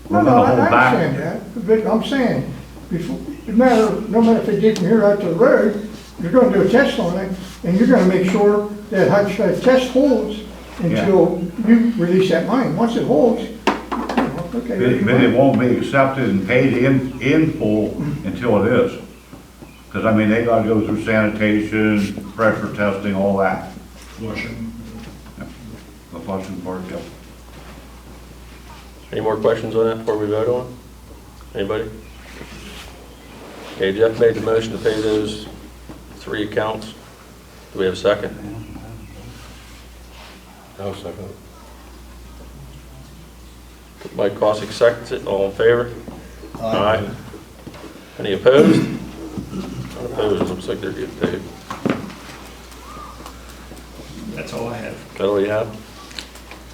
We're No, gonna I hold back. understand that, but I'm saying, before, no matter if they dig from here out to the road, you're gonna do a test on it, and you're gonna make sure that hydrostatic test holds until you release that money. Once it holds, okay. But it won't be accepted and paid in full until it is. Because, I mean, they gotta go through sanitation, pressure testing, all that. Flushing. The flushing part, yeah. any more questions on that before we vote on it? Anybody? Okay, Jeff made the motion to pay those 3 accounts. Do we have a second? No second. Mike Cossack seconds it. All in favor? Aye. Any opposed? Not opposed. Looks like they're getting paid. That's all I have. That all you have?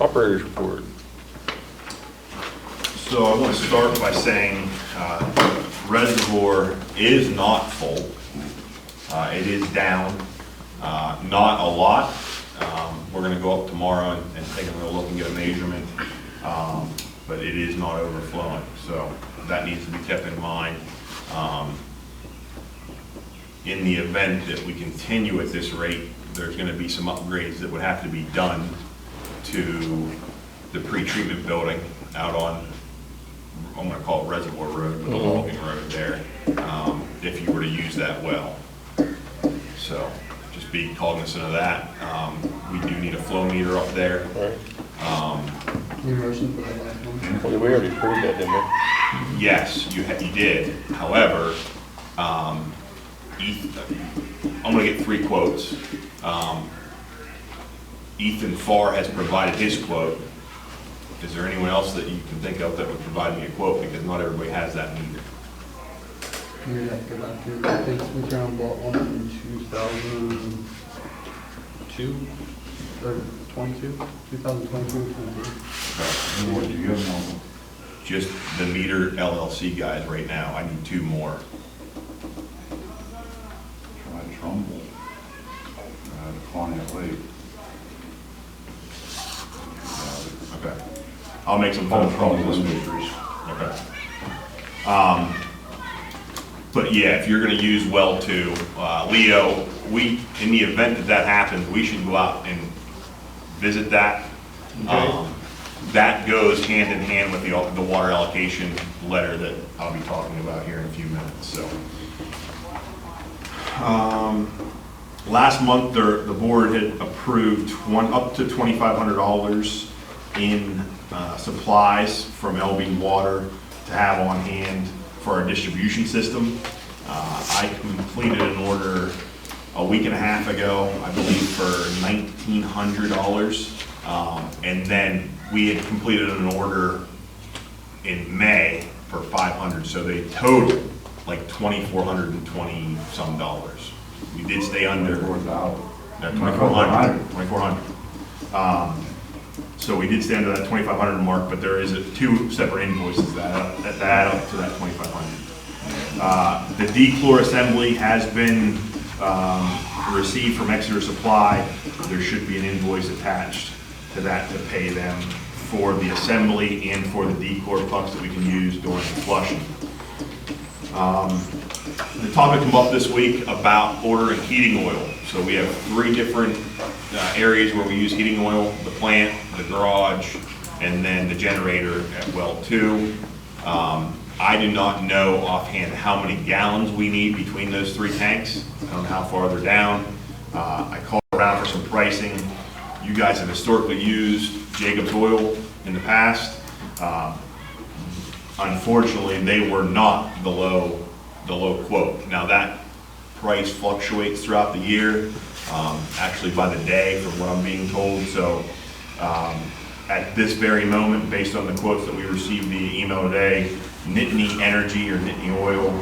Operators report. So I want to start by saying reservoir is not full. It is down, not a lot. We're going to go up tomorrow and take a look and get a measurement, but it is not overflowing. So that needs to be kept in mind. In the event that we continue at this rate, there's going to be some upgrades that would have to be done to the pre-treatment building out on, I'm going to call it Reservoir Road, but the logging road there, if you were to use that well. So just be cognizant of that. We do need a flow meter up there. Need a motion for that last one? Well, we already approved that, didn't we? Yes, you did. However, I'm gonna get 3 quotes. Ethan Farr has provided his quote. Is there anyone else that you can think of that would provide me a quote? Because not everybody has that meter. We'd have to go back to, I think we turned bought one in 2002 or 22, 2022, 22. Just the meter LLC guys right now. I need 2 more. Try Trumbull. Pontiac Lake. Okay. I'll make some phone calls this week. Okay. But yeah, if you're gonna use well 2, Leo, in the event that happens, we should go out and visit that. Okay. That goes hand in hand with the water allocation letter that I'll be talking about here in a few minutes, so. Last month, the board had approved up to $2,500 in supplies from LB Water to have on hand for our distribution system. I completed an order a week and a half ago, I believe, for $1,900. And then we had completed an order in May for $500, so they totaled like $2,420 some dollars. We did stay under $2,400. So we did stay under that $2,500 mark, but there is 2 separate invoices that add up to that $2,500. The dechlor assembly has been received from Exeter Supply. There should be an invoice attached to that to pay them for the assembly and for the dechlor pucks that we can use during the flushing. The topic came up this week about ordering heating oil. So we have 3 different areas where we use heating oil: the plant, the garage, and then the generator at well 2. I do not know offhand how many gallons we need between those 3 tanks. I don't know how far they're down. I called around for some pricing. You guys have historically used Jacobs Oil in the past. Unfortunately, they were not the low quote. Now that price fluctuates throughout the year, actually by the day from what I'm being told. So at this very moment, based on the quotes that we received via email today, Nittany Energy or Nittany Oil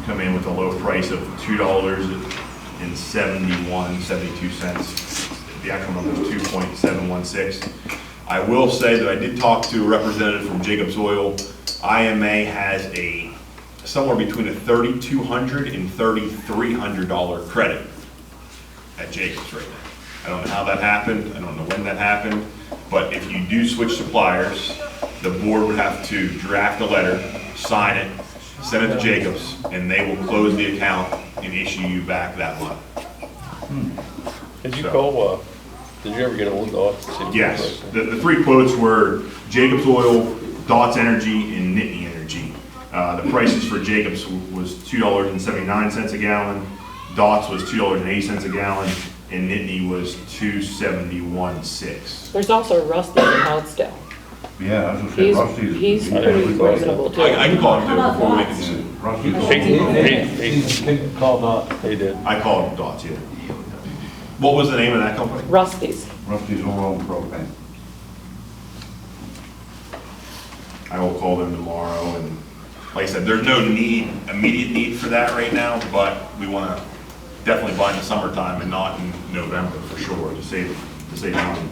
come in with a low price of $2.72. The actual number is 2.716. I will say that I did talk to a representative from Jacobs Oil. IMA has somewhere between a $3,200 and $3,300 credit at Jacobs right now. I don't know how that happened. I don't know when that happened. But if you do switch suppliers, the board would have to draft a letter, sign it, send it to Jacobs, and they will close the account and issue you back that money. Did you call, did you ever get a hold of Dots? Yes. The 3 quotes were Jacobs Oil, Dots Energy, and Nittany Energy. The prices for Jacobs was $2.79 a gallon, Dots was $2.80 a gallon, and Nittany was $2.71.6. There's also Rusty in Houtsdale. Yeah, I was gonna say Rusty's. He's pretty reasonable too. I can call him too before we can Rusty's. Call Dots. They did. I called Dots, yeah. What was the name of that company? Rusty's. Rusty's oil and propane. I will call them tomorrow, and like I said, there's no immediate need for that right now, but we want to definitely buy in the summertime and not in November for sure to save money.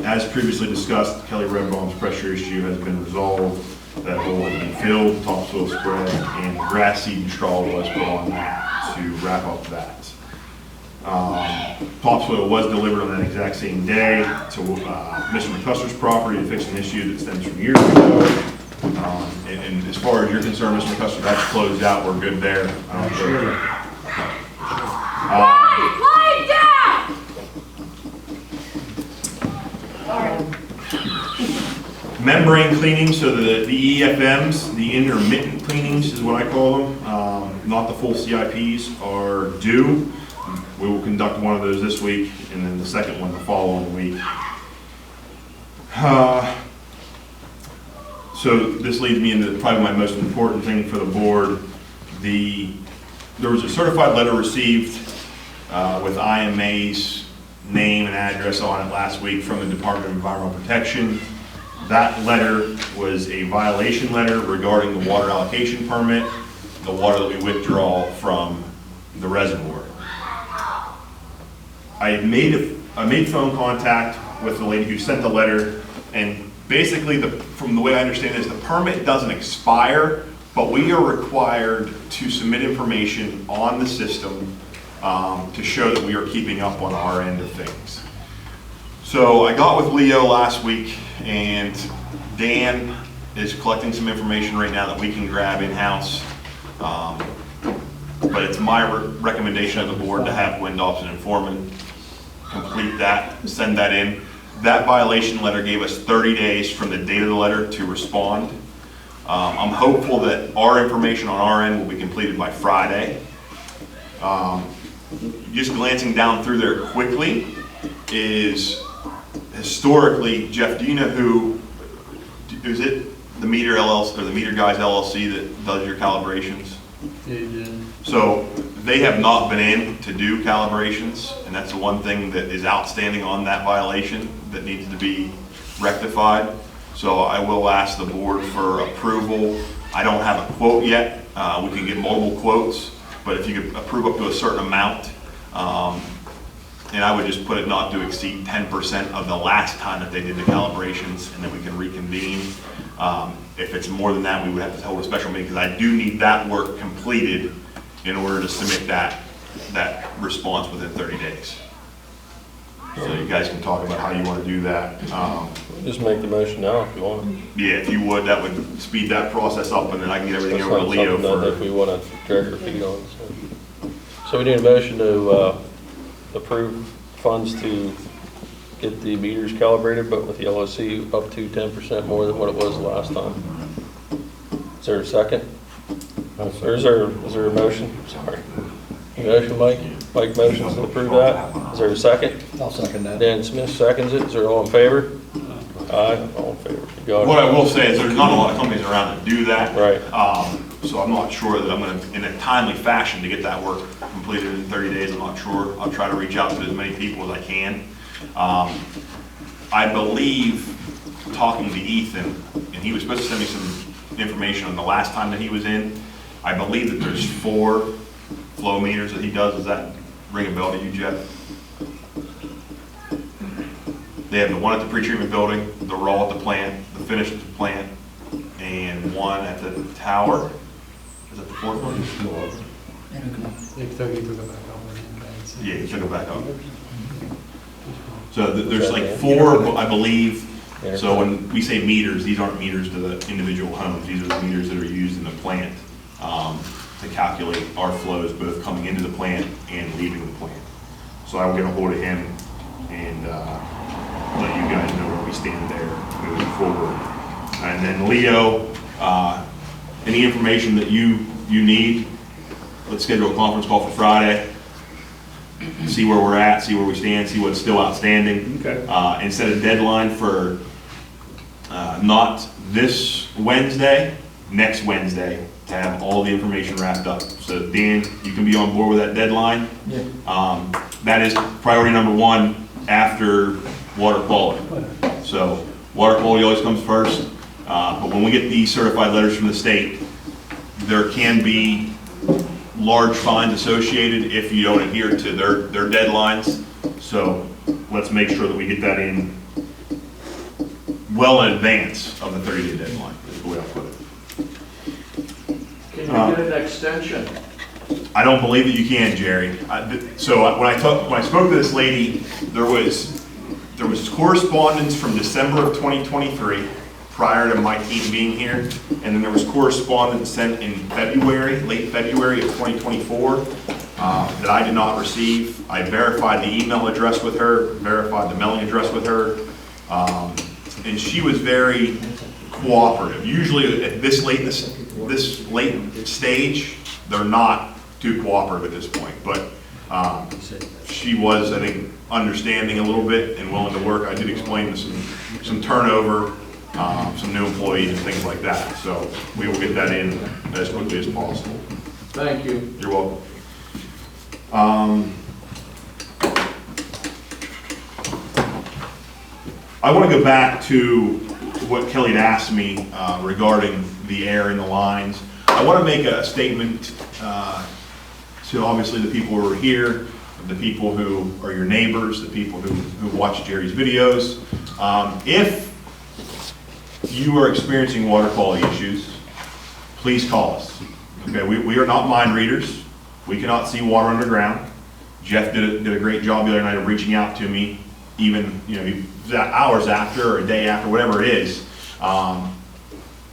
As previously discussed, Kelly Redbaum's pressure issue has been resolved. That hole has been filled, topsoil spread, and grass seed and straw was put on that to wrap up that. Topsoil was delivered on that exact same day to Mr. McCuster's property to fix an issue that stems from years ago. And as far as you're concerned, Mr. McCuster, that's closed out. We're good there. Lie down! Membrane cleaning, so the EFMs, the intermittent cleanings is what I call them, not the full CIPs, are due. We will conduct one of those this week, and then the second one the following week. So this leads me into probably my most important thing for the board. There was a certified letter received with IMA's name and address on it last week from the Department of Environmental Protection. That letter was a violation letter regarding the water allocation permit, the water that we withdraw from the reservoir. I made phone contact with the lady who sent the letter, and basically, from the way I understand it, is the permit doesn't expire, but we are required to submit information on the system to show that we are keeping up on our end of things. So I got with Leo last week, and Dan is collecting some information right now that we can grab in-house. But it's my recommendation of the board to have Windofson and Foreman complete that, send that in. That violation letter gave us 30 days from the date of the letter to respond. I'm hopeful that our information on our end will be completed by Friday. Just glancing down through there quickly is historically, Jeff, do you know who, is it the Meter LLC or the Meter Guys LLC that does your calibrations? Yeah. So they have not been in to do calibrations, and that's the one thing that is outstanding on that violation that needs to be rectified. So I will ask the board for approval. I don't have a quote yet. We can get multiple quotes, but if you could approve up to a certain amount, and I would just put it not to exceed 10% of the last time that they did the calibrations, and then we can reconvene. If it's more than that, we would have to hold a special meeting, because I do need that work completed in order to submit that response within 30 days. So you guys can talk about how you want to do that. Just make the motion now if you want. Yeah, if you would, that would speed that process up, and then I can get everything That's over to not Leo something I think for. we want to drag our feet on. So we need a motion to approve funds to get the meters calibrated, but with the LOC up to 10% more than what it was last time. Is there a second? Or is there a motion? Sorry. A motion, Mike? Mike motions to approve that. Is there a second? I'll second that. Dan Smith seconds it. Is there all in favor? Aye, all in favor. You got it. What I will say is there's not a lot of companies around that do that. Right. So I'm not sure that I'm going to, in a timely fashion, to get that work completed in 30 days. I'm not sure. I'll try to reach out to as many people as I can. I believe, talking to Ethan, and he was supposed to send me some information on the last time that he was in, I believe that there's 4 flow meters that he does. Does that ring a bell to you, Jeff? They have the one at the pretreatment building, the raw at the plant, the finished at the plant, and one at the tower. Is that the 4th one? He took it back over. Yeah, he took it back up. So there's like 4, I believe. So when we say meters, these aren't meters to the individual homes. These are the meters that are used in the plant to calculate our flows, both coming into the plant and leaving the plant. So I will get a hold of him and let you guys know where we stand there moving forward. And then Leo, any information that you need, let's schedule a conference call for Friday. See where we're at, see where we stand, see what's still outstanding. Okay. And set a deadline for not this Wednesday, next Wednesday, to have all the information wrapped up. So Dan, you can be on board with that deadline. Yeah. That is priority number 1 after water quality. So water quality always comes first. But when we get these certified letters from the state, there can be large fines associated if you don't adhere to their deadlines. So let's make sure that we get that in well in advance of the 30-day deadline, is the way I'll put it. Can you get an extension? I don't believe that you can, Jerry. So when I spoke to this lady, there was correspondence from December of 2023, prior to my team being here, and then there was correspondence sent in February, late February of 2024, that I did not receive. I verified the email address with her, verified the mailing address with her, and she was very cooperative. Usually at this late stage, they're not too cooperative at this point, but she was, I think, understanding a little bit and willing to work. I did explain some turnover, some new employees and things like that. So we will get that in as quickly as possible. Thank you. You're welcome. I want to go back to what Kelly had asked me regarding the air in the lines. I want to make a statement to obviously the people who are here, the people who are your neighbors, the people who watch Jerry's videos. If you are experiencing water quality issues, please call us. Okay, we are not mind readers. We cannot see water underground. Jeff did a great job the other night of reaching out to me, even hours after or a day after, whatever it is,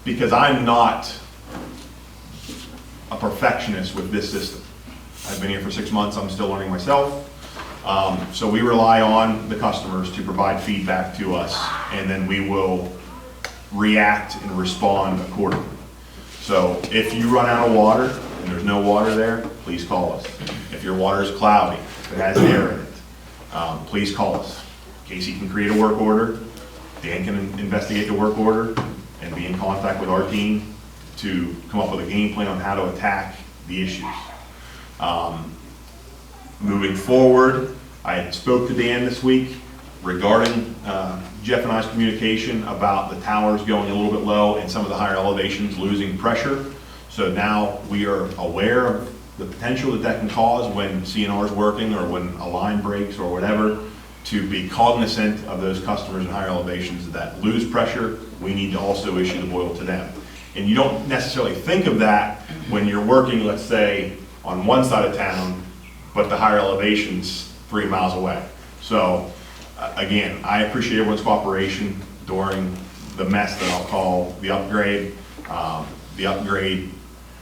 because I'm not a perfectionist with this system. I've been here for 6 months. I'm still learning myself. So we rely on the customers to provide feedback to us, and then we will react and respond accordingly. So if you run out of water and there's no water there, please call us. If your water is cloudy, if it has air in it, please call us. Casey can create a work order, Dan can investigate the work order and be in contact with our team to come up with a game plan on how to attack the issues. Moving forward, I spoke to Dan this week regarding Jeff and I's communication about the towers going a little bit low and some of the higher elevations losing pressure. So now we are aware of the potential that can cause when CNR is working or when a line breaks or whatever, to be cognizant of those customers in higher elevations that lose pressure. We need to also issue the boil to them. And you don't necessarily think of that when you're working, let's say, on one side of town, but the higher elevation's 3 miles away. So again, I appreciate everyone's cooperation during the mess that I'll call the upgrade. The upgrade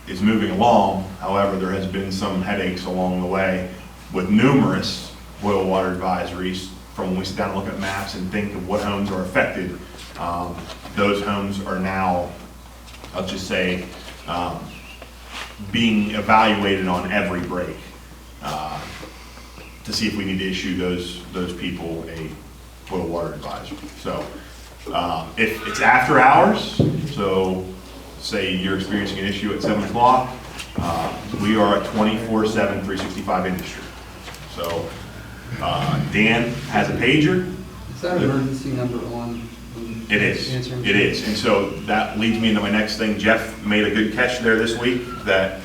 is moving along. However, there has been some headaches along the way with numerous boil water advisories from when we sit down and look at maps and think of what homes are affected. Those homes are now, I'll just say, being evaluated on every break to see if we need to issue those people a boil water advisory. So if it's after hours, so say you're experiencing an issue at 7 o'clock, we are a 24/7, 365 industry. So Dan has a pager. Is that an emergency number on? It is. It is. And so that leads me into my next thing. Jeff made a good catch there this week that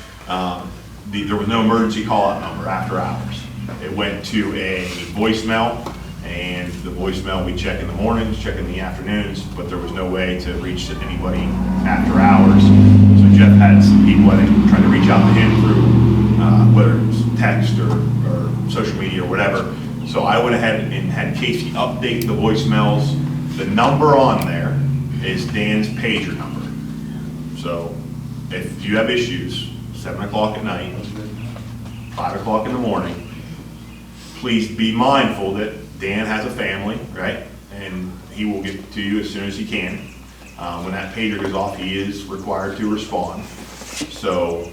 there was no emergency call-out number after hours. It went to a voicemail, and the voicemail we check in the mornings, check in the afternoons, but there was no way to reach anybody after hours. So Jeff had some people, I think, trying to reach out to him through whether it was text or social media or whatever. So I went ahead and had Casey update the voicemails. The number on there is Dan's pager number. So if you have issues, 7 o'clock at night, 5 o'clock in the morning, please be mindful that Dan has a family, right? And he will get to you as soon as he can. When that pager goes off, he is required to respond. So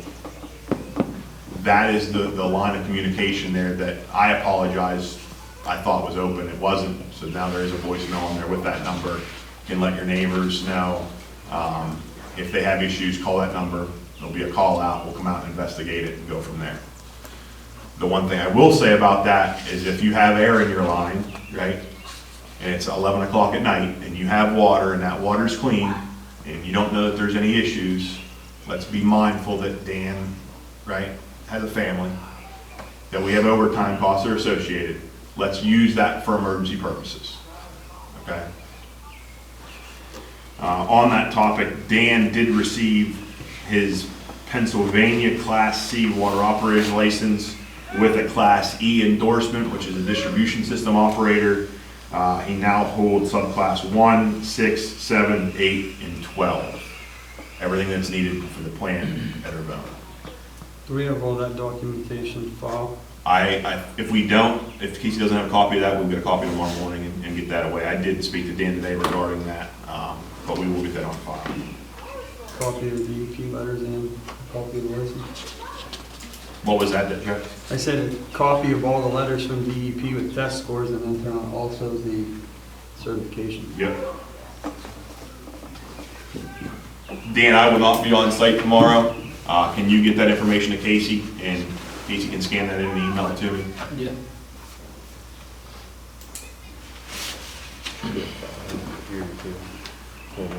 that is the line of communication there that I apologize, I thought was open. It wasn't. So now there is a voicemail on there with that number. You can let your neighbors know. If they have issues, call that number. There'll be a call out. We'll come out and investigate it and go from there. The one thing I will say about that is if you have air in your line, right, and it's 11 o'clock at night and you have water and that water's clean and you don't know that there's any issues, let's be mindful that Dan, right, has a family, that we have overtime costs that are associated. Let's use that for emergency purposes, okay? On that topic, Dan did receive his Pennsylvania Class C water operator's license with a Class E endorsement, which is a distribution system operator. He now holds subclass 1, 6, 7, 8, and 12. Everything that's needed for the plan at Irvona. Do we have all that documentation filed? If we don't, if Casey doesn't have a copy of that, we'll get a copy tomorrow morning and get that away. I did speak to Dan today regarding that, but we will get that on file. Copy of the DEP letters and a copy of the license? What was that, Jeff? I said a copy of all the letters from DEP with test scores and then turn on also the certification. Yep. Dan, I will not be on site tomorrow. Can you get that information to Casey, and Casey can scan that in and email it to me? Yeah.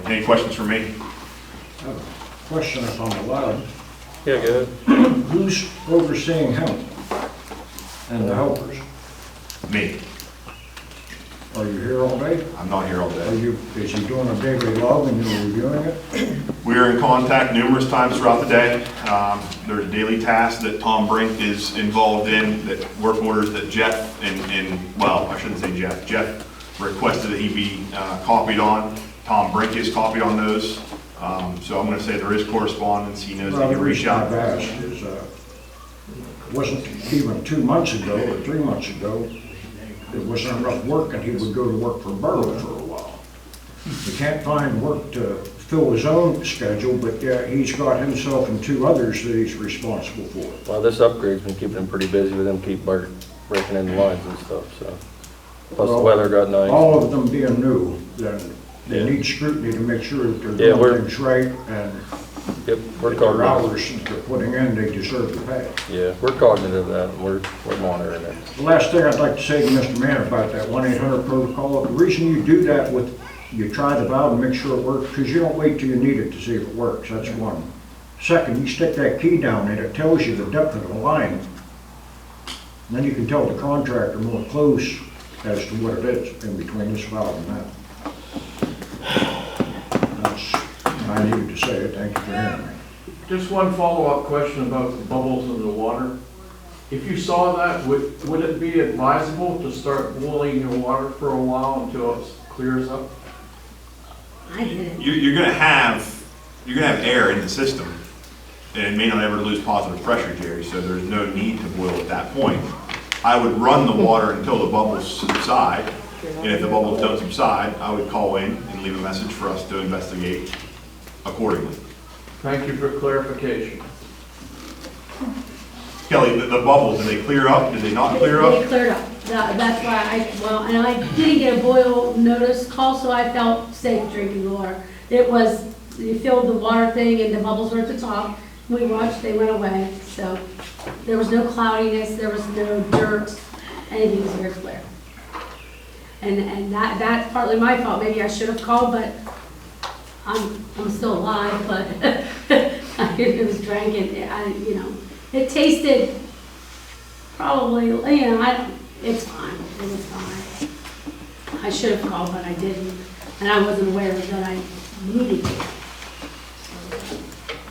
Any questions for me? I have a question if I'm allowed. Yeah, go ahead. Who's overseeing him and the helpers? Me. Are you here all day? I'm not here all day. Is he doing a daily log and you're reviewing it? We are in contact numerous times throughout the day. There's daily tasks that Tom Brink is involved in, that work orders that Jeff well, I shouldn't say Jeff. Jeff requested that he be copied on. Tom Brink is copied on those. So I'm going to say there is correspondence. He knows that he reached out. The reason I've asked is, it wasn't even 2 months ago or 3 months ago, there wasn't enough work and he would go to work for Borough for a while. He can't find work to fill his own schedule, but yeah, he's got himself and 2 others that he's responsible for. Well, this upgrade's been keeping him pretty busy with them keep breaking in the lines and stuff, so. Plus the weather got nice. All of them being new, then they need scrutiny to make sure that they're doing things right, and yep, we're their hours that they're putting in, they deserve to pay. Yeah, we're cognitive of that, and we're monitoring it. The last thing I'd like to say to Mr. Mann about that 1-800 protocol, the reason you do that you try the valve and make sure it works, because you don't wait till you need it to see if it works, that's one. Second, you stick that key down and it tells you the depth of the line. And then you can tell the contractor more close as to what it is in between this valve and that. I needed to say it, thank you for hearing me. Just one follow-up question about the bubbles in the water. If you saw that, would it be advisable to start boiling your water for a while until it clears up? I did it. You're going to have air in the system, and it may not ever lose positive pressure, Jerry, so there's no need to boil at that point. I would run the water until the bubbles subside, and if the bubbles don't subside, I would call in and leave a message for us to investigate accordingly. Thank you for clarification. Kelly, the bubbles, did they clear up? Did they not clear up? They cleared up. That's why and I didn't get a boil notice call, so I felt safe drinking the water. You filled the water thing and the bubbles were at the top. We watched, they went away. So there was no cloudiness, there was no dirt, anything was very clear. And that's partly my fault. Maybe I should have called, but I'm still alive, but it was drank and it tasted probably, it's fine, it was fine. I should have called, but I didn't, and I wasn't aware that I needed to.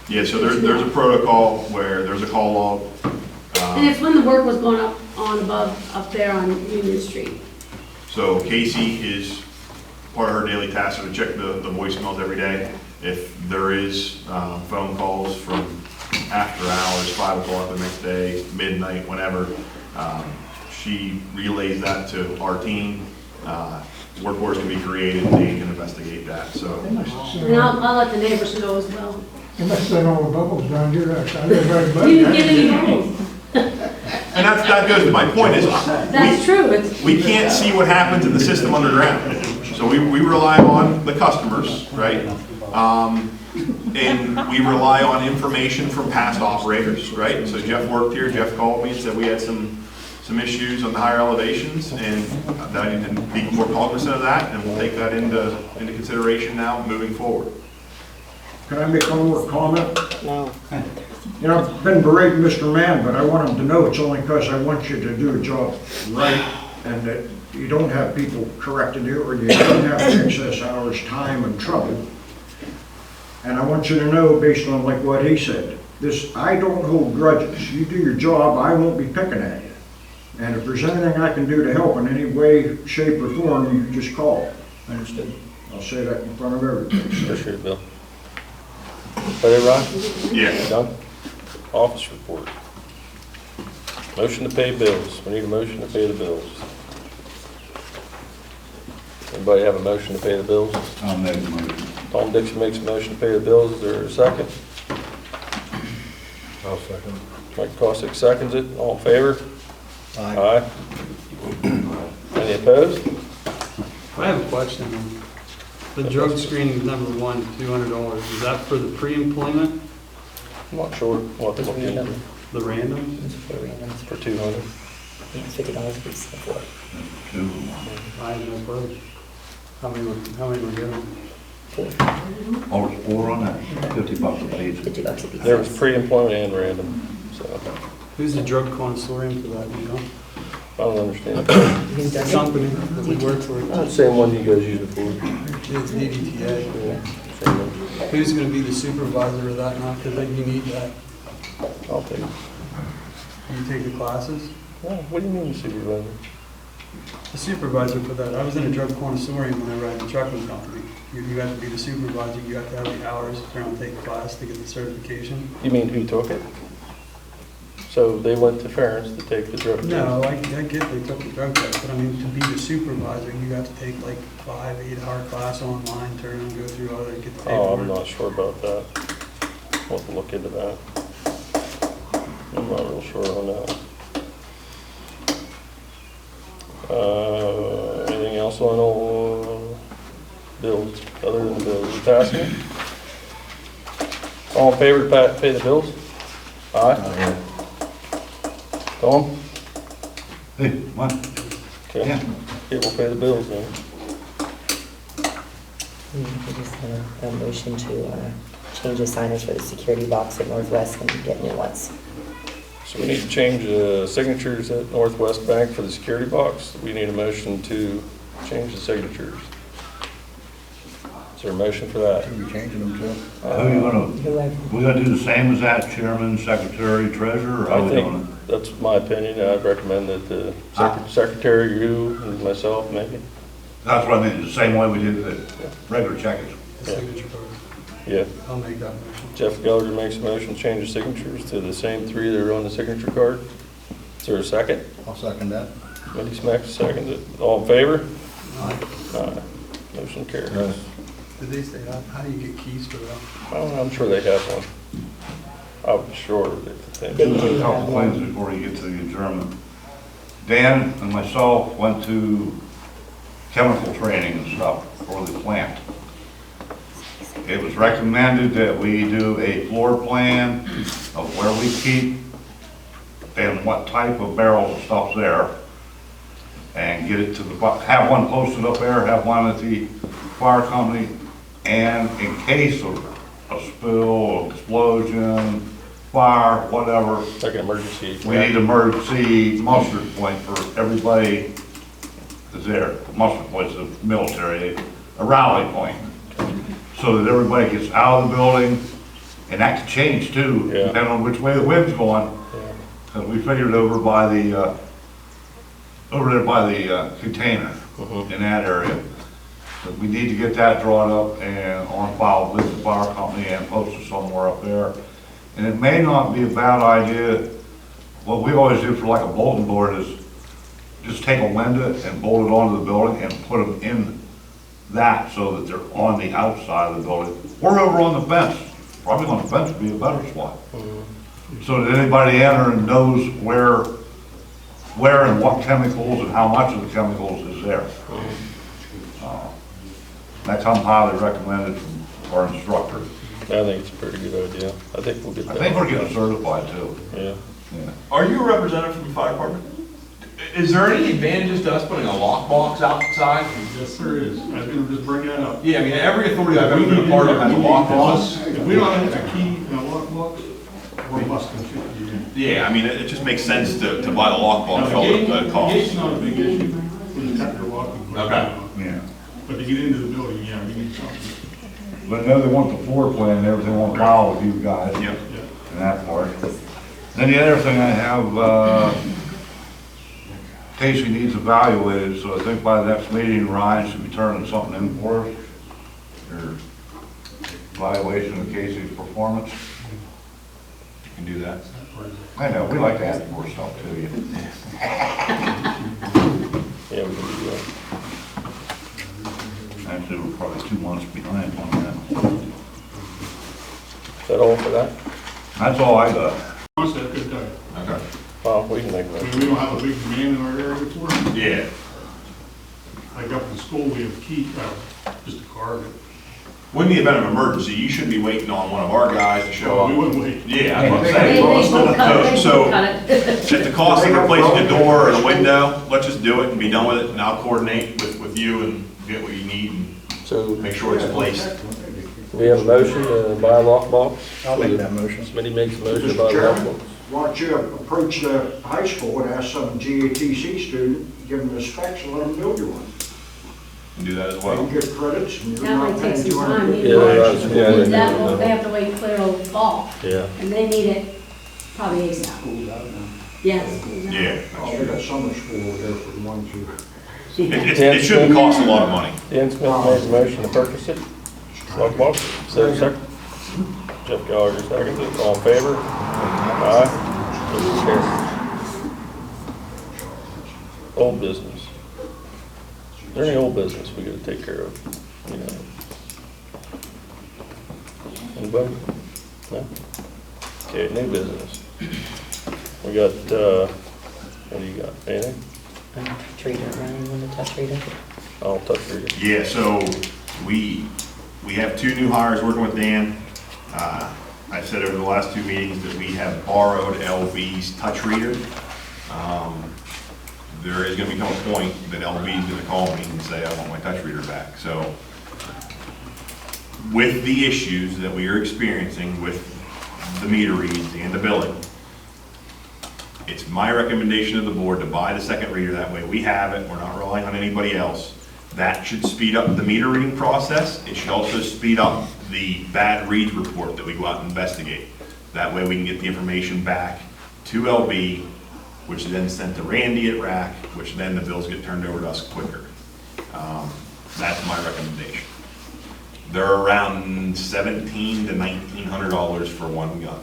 Yeah, so there's a protocol where there's a call log. And it's when the work was going up up there on Union Street. So Casey is, part of her daily task to check the voicemails every day. If there is phone calls from after hours, 5 o'clock the next day, midnight, whenever, she relays that to our team. Work orders can be created and they can investigate that. So, And I'll let the neighbors know as well. You must have seen all the bubbles down here. I live right above You didn't get any bubbles. and that goes to my point is That's true. we can't see what happens in the system underground. So we rely on the customers, right? And we rely on information from past operators, right? So Jeff worked here, Jeff called me and said we had some issues on the higher elevations, and that I need to be more cognizant of that, and we'll take that into consideration now moving forward. Can I make one more comment? No. I've been berating Mr. Mann, but I want him to know it's only because I want you to do a job right, and that you don't have people correcting you, or you don't have excess hours, time, and trouble. And I want you to know, based on like what he said, I don't hold grudges. You do your job, I won't be picking at you. And if there's anything I can do to help in any way, shape, or form, you just call. Understood. I'll say that in front of everybody. Appreciate it, Bill. Ready, Ron? Yeah. Done? Office report. Motion to pay bills. We need a motion to pay the bills. Anybody have a motion to pay the bills? I'll make a motion. Tom Dixon makes a motion to pay the bills. Is there a second? I'll second. Mike Costick seconds it. All in favor? Aye. Any opposed? I have a question. The drug screening number one, $200, is that for the pre-employment, I'm not sure what to look into. the random? For 200. $50 a piece before. I have no clue. How many were given? Oh, it's 4 on that, $50 a piece. $50 a piece. There was pre-employment and random, so Who's the drug consortium for that, you know? I don't understand. The company that we work for. Same one you guys use before. It's DDTA. Yeah, same one. Who's gonna be the supervisor of that now? Because you need that. I'll take it. You take the classes? No, what do you mean supervisor? The supervisor for that. I was in a drug consortium when I ran the trucking company. You have to be the supervisor, you have to have the hours, to take the class to get the certification. You mean who took it? So they went to Ferentz to take the drug test? No, I get they took the drug test, but I mean, to be the supervisor, you have to take like 5-8 hour class online, turn and go through all that, get the Oh, paperwork. I'm not sure about that. We'll have to look into that. I'm not real sure on that. Anything else on all bills, other than the bills? You passing it? All in favor to pay the bills? Aye. Tom? Hey, what? Okay. Yeah. Okay, we'll pay the bills then. We just had a motion to change the signage for the security box at Northwest and get new ones. So we need to change the signatures at Northwest Bank for the security box. We need a motion to change the signatures. Is there a motion for that? Are we changing them too? Who are you gonna, we gonna do the same as that, chairman, secretary, treasurer, or how I we doing think, that's my opinion. I'd recommend that the secretary, you, and myself, maybe. it? That's what I mean, the same way we did the regular checkers. The signature card. Yeah. I'll make that motion. Jeff Gallagher makes a motion, to change the signatures to the same three that are on the signature card. Is there a second? I'll second that. Wendy Smack seconds it. All in favor? Aye. Motion carries. Did they say, how do you get keys for that? I'm sure they have one. I'm sure that they A couple things before you get to the adjournment. Dan and myself went to chemical training and stuff for the plant. It was recommended that we do a floor plan of where we keep and what type of barrels and stuff's there. And get it to the, have one posted up there, have one at the fire company. And in case of a spill, explosion, fire, whatever, like an emergency. we need emergency muster point for everybody that's there. Muster point's the military, a rally point. So that everybody gets out of the building, and that can change too, depending on which way the wind's going. Because we figured over by the, over there by the container in that area. So we need to get that drawn up and on file with the fire company and posted somewhere up there. And it may not be a bad idea, what we always do for like a bulletin board is just take a window and bolt it onto the building and put them in that so that they're on the outside of the building. Or over on the fence, probably on the fence would be a better spot. So that anybody enter and knows where and what chemicals and how much of the chemicals is there. That's highly recommended from our instructor. I think it's a pretty good idea. I think we'll get that. I think we're getting certified too. Yeah. Are you a representative from the fire department? Is there any advantages to us putting a lockbox outside? Yes, there is. I was gonna just bring that up. Yeah, I mean, every authority I've ever been a part of has a lockbox. If we don't have a key in a lockbox, we're busting shit. Yeah, I mean, it just makes sense to buy the lockbox for all the The costs. gate's not a big issue for the cut your locking. Okay. Yeah. But to get into the building, yeah, you need something. But now they want the floor plan and everything on file with you guys. Yep. And that part. Then the other thing I have, Casey needs evaluated, so I think by the next meeting, Ryan should be turning something in for us. Or evaluation of Casey's performance. You can do that. I know, we like to add more stuff to you. Yeah, we can do that. Actually, we're probably 2 months behind on that. Is that all for that? That's all I got. Honestly, I couldn't tell you. Okay. Well, we can make I that. mean, we don't have a big demand in our area for it. Yeah. Like up in school, we have key, just a car. When the event of emergency, you shouldn't be waiting on one of our guys to show We up. wouldn't wait. Yeah, that's what I'm They saying. will cut it, they So- will cut it. At the cost of replacing a door and a window, let's just do it and be done with it, and I'll coordinate with you and get what you need and So make sure it's placed. we have a motion to buy a lockbox. I'll make that motion. Somebody makes a motion to buy Mr. a Chairman, lockbox. why don't you approach the high school and ask some GATC student, give them the specs and let them build you one. And do that as They well. can get credits and you're That not might paying take some time. $200. Yeah, Need that, well, they have to wait clear till fall, Yeah. and they need it probably ASAP. Yes. Yeah. Oh, they got summer school over there for the ones who. It shouldn't cost a lot of money. Dan Smith made a motion to purchase it. Lockbox, second. Jeff Gallagher, second. All in favor? Aye. Motion carries. Old business. Is there any old business we gotta take care of? You know? Anybody? No? Okay, new business. We got, what do you got? Anything? Touch reader, Ryan, you want to touch reader? I'll touch reader. Yeah, so we have two new hires working with Dan. I said over the last two meetings that we have borrowed LV's touch reader. There is gonna become a point that LV is gonna call me and say, I want my touch reader back. So with the issues that we are experiencing with the meter reads and the billing, it's my recommendation to the board to buy the second reader. That way we have it, we're not relying on anybody else. That should speed up the meter reading process. It should also speed up the bad reads report that we go out and investigate. That way we can get the information back to LB, which is then sent to Randy at RAC, which then the bills get turned over to us quicker. That's my recommendation. They're around $1,700 to $1,900 for one gun.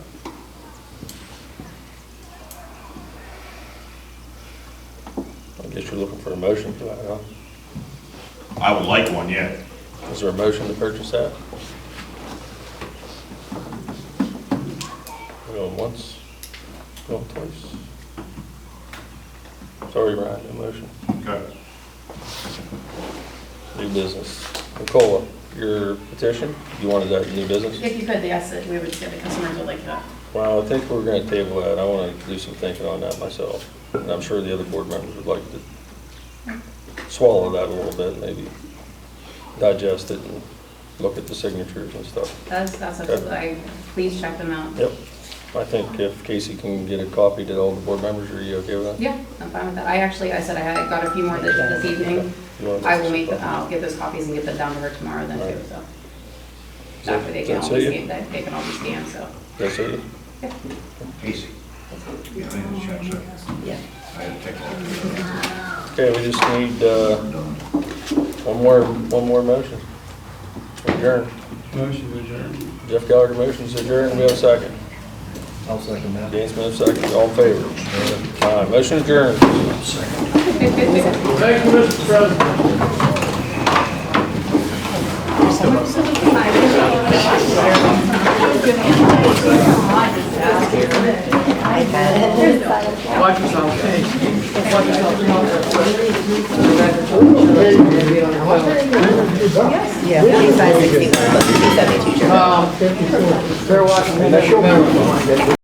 I guess you're looking for a motion for that, huh? I would like one, yeah. Is there a motion to purchase that? Going once, going twice. Sorry, Ryan, no motion. Okay. New business. Nicola, your petition, you wanted that in new business? If you could, yes, we would get the customers would like that. Well, I think we're gonna table that. I wanna do some thinking on that myself. And I'm sure the other board members would like to swallow that a little bit, maybe digest it and look at the signatures and stuff. That's absolutely, please check them out. Yep. I think if Casey can get a copy to all the board members, are you okay with that? Yeah, I'm fine with that. I said I had got a few more this evening. I will I'll get those copies and get them down to her tomorrow then too, so. That way they can all be scanned, they can all be scanned, so. That's it? Yeah. Easy. Yeah, I didn't check, so. Yeah. I had to take all. Okay, we just need, one more motion. Adjourn. Motion to adjourn. Jeff Gallagher motions to adjourn. We have a second. I'll second that. Dan Smith, second. All in favor? Motion adjourned. Thank you, Mr. President. Watch yourself. Watch yourself. Yeah, 55, 61, 72. They're watching.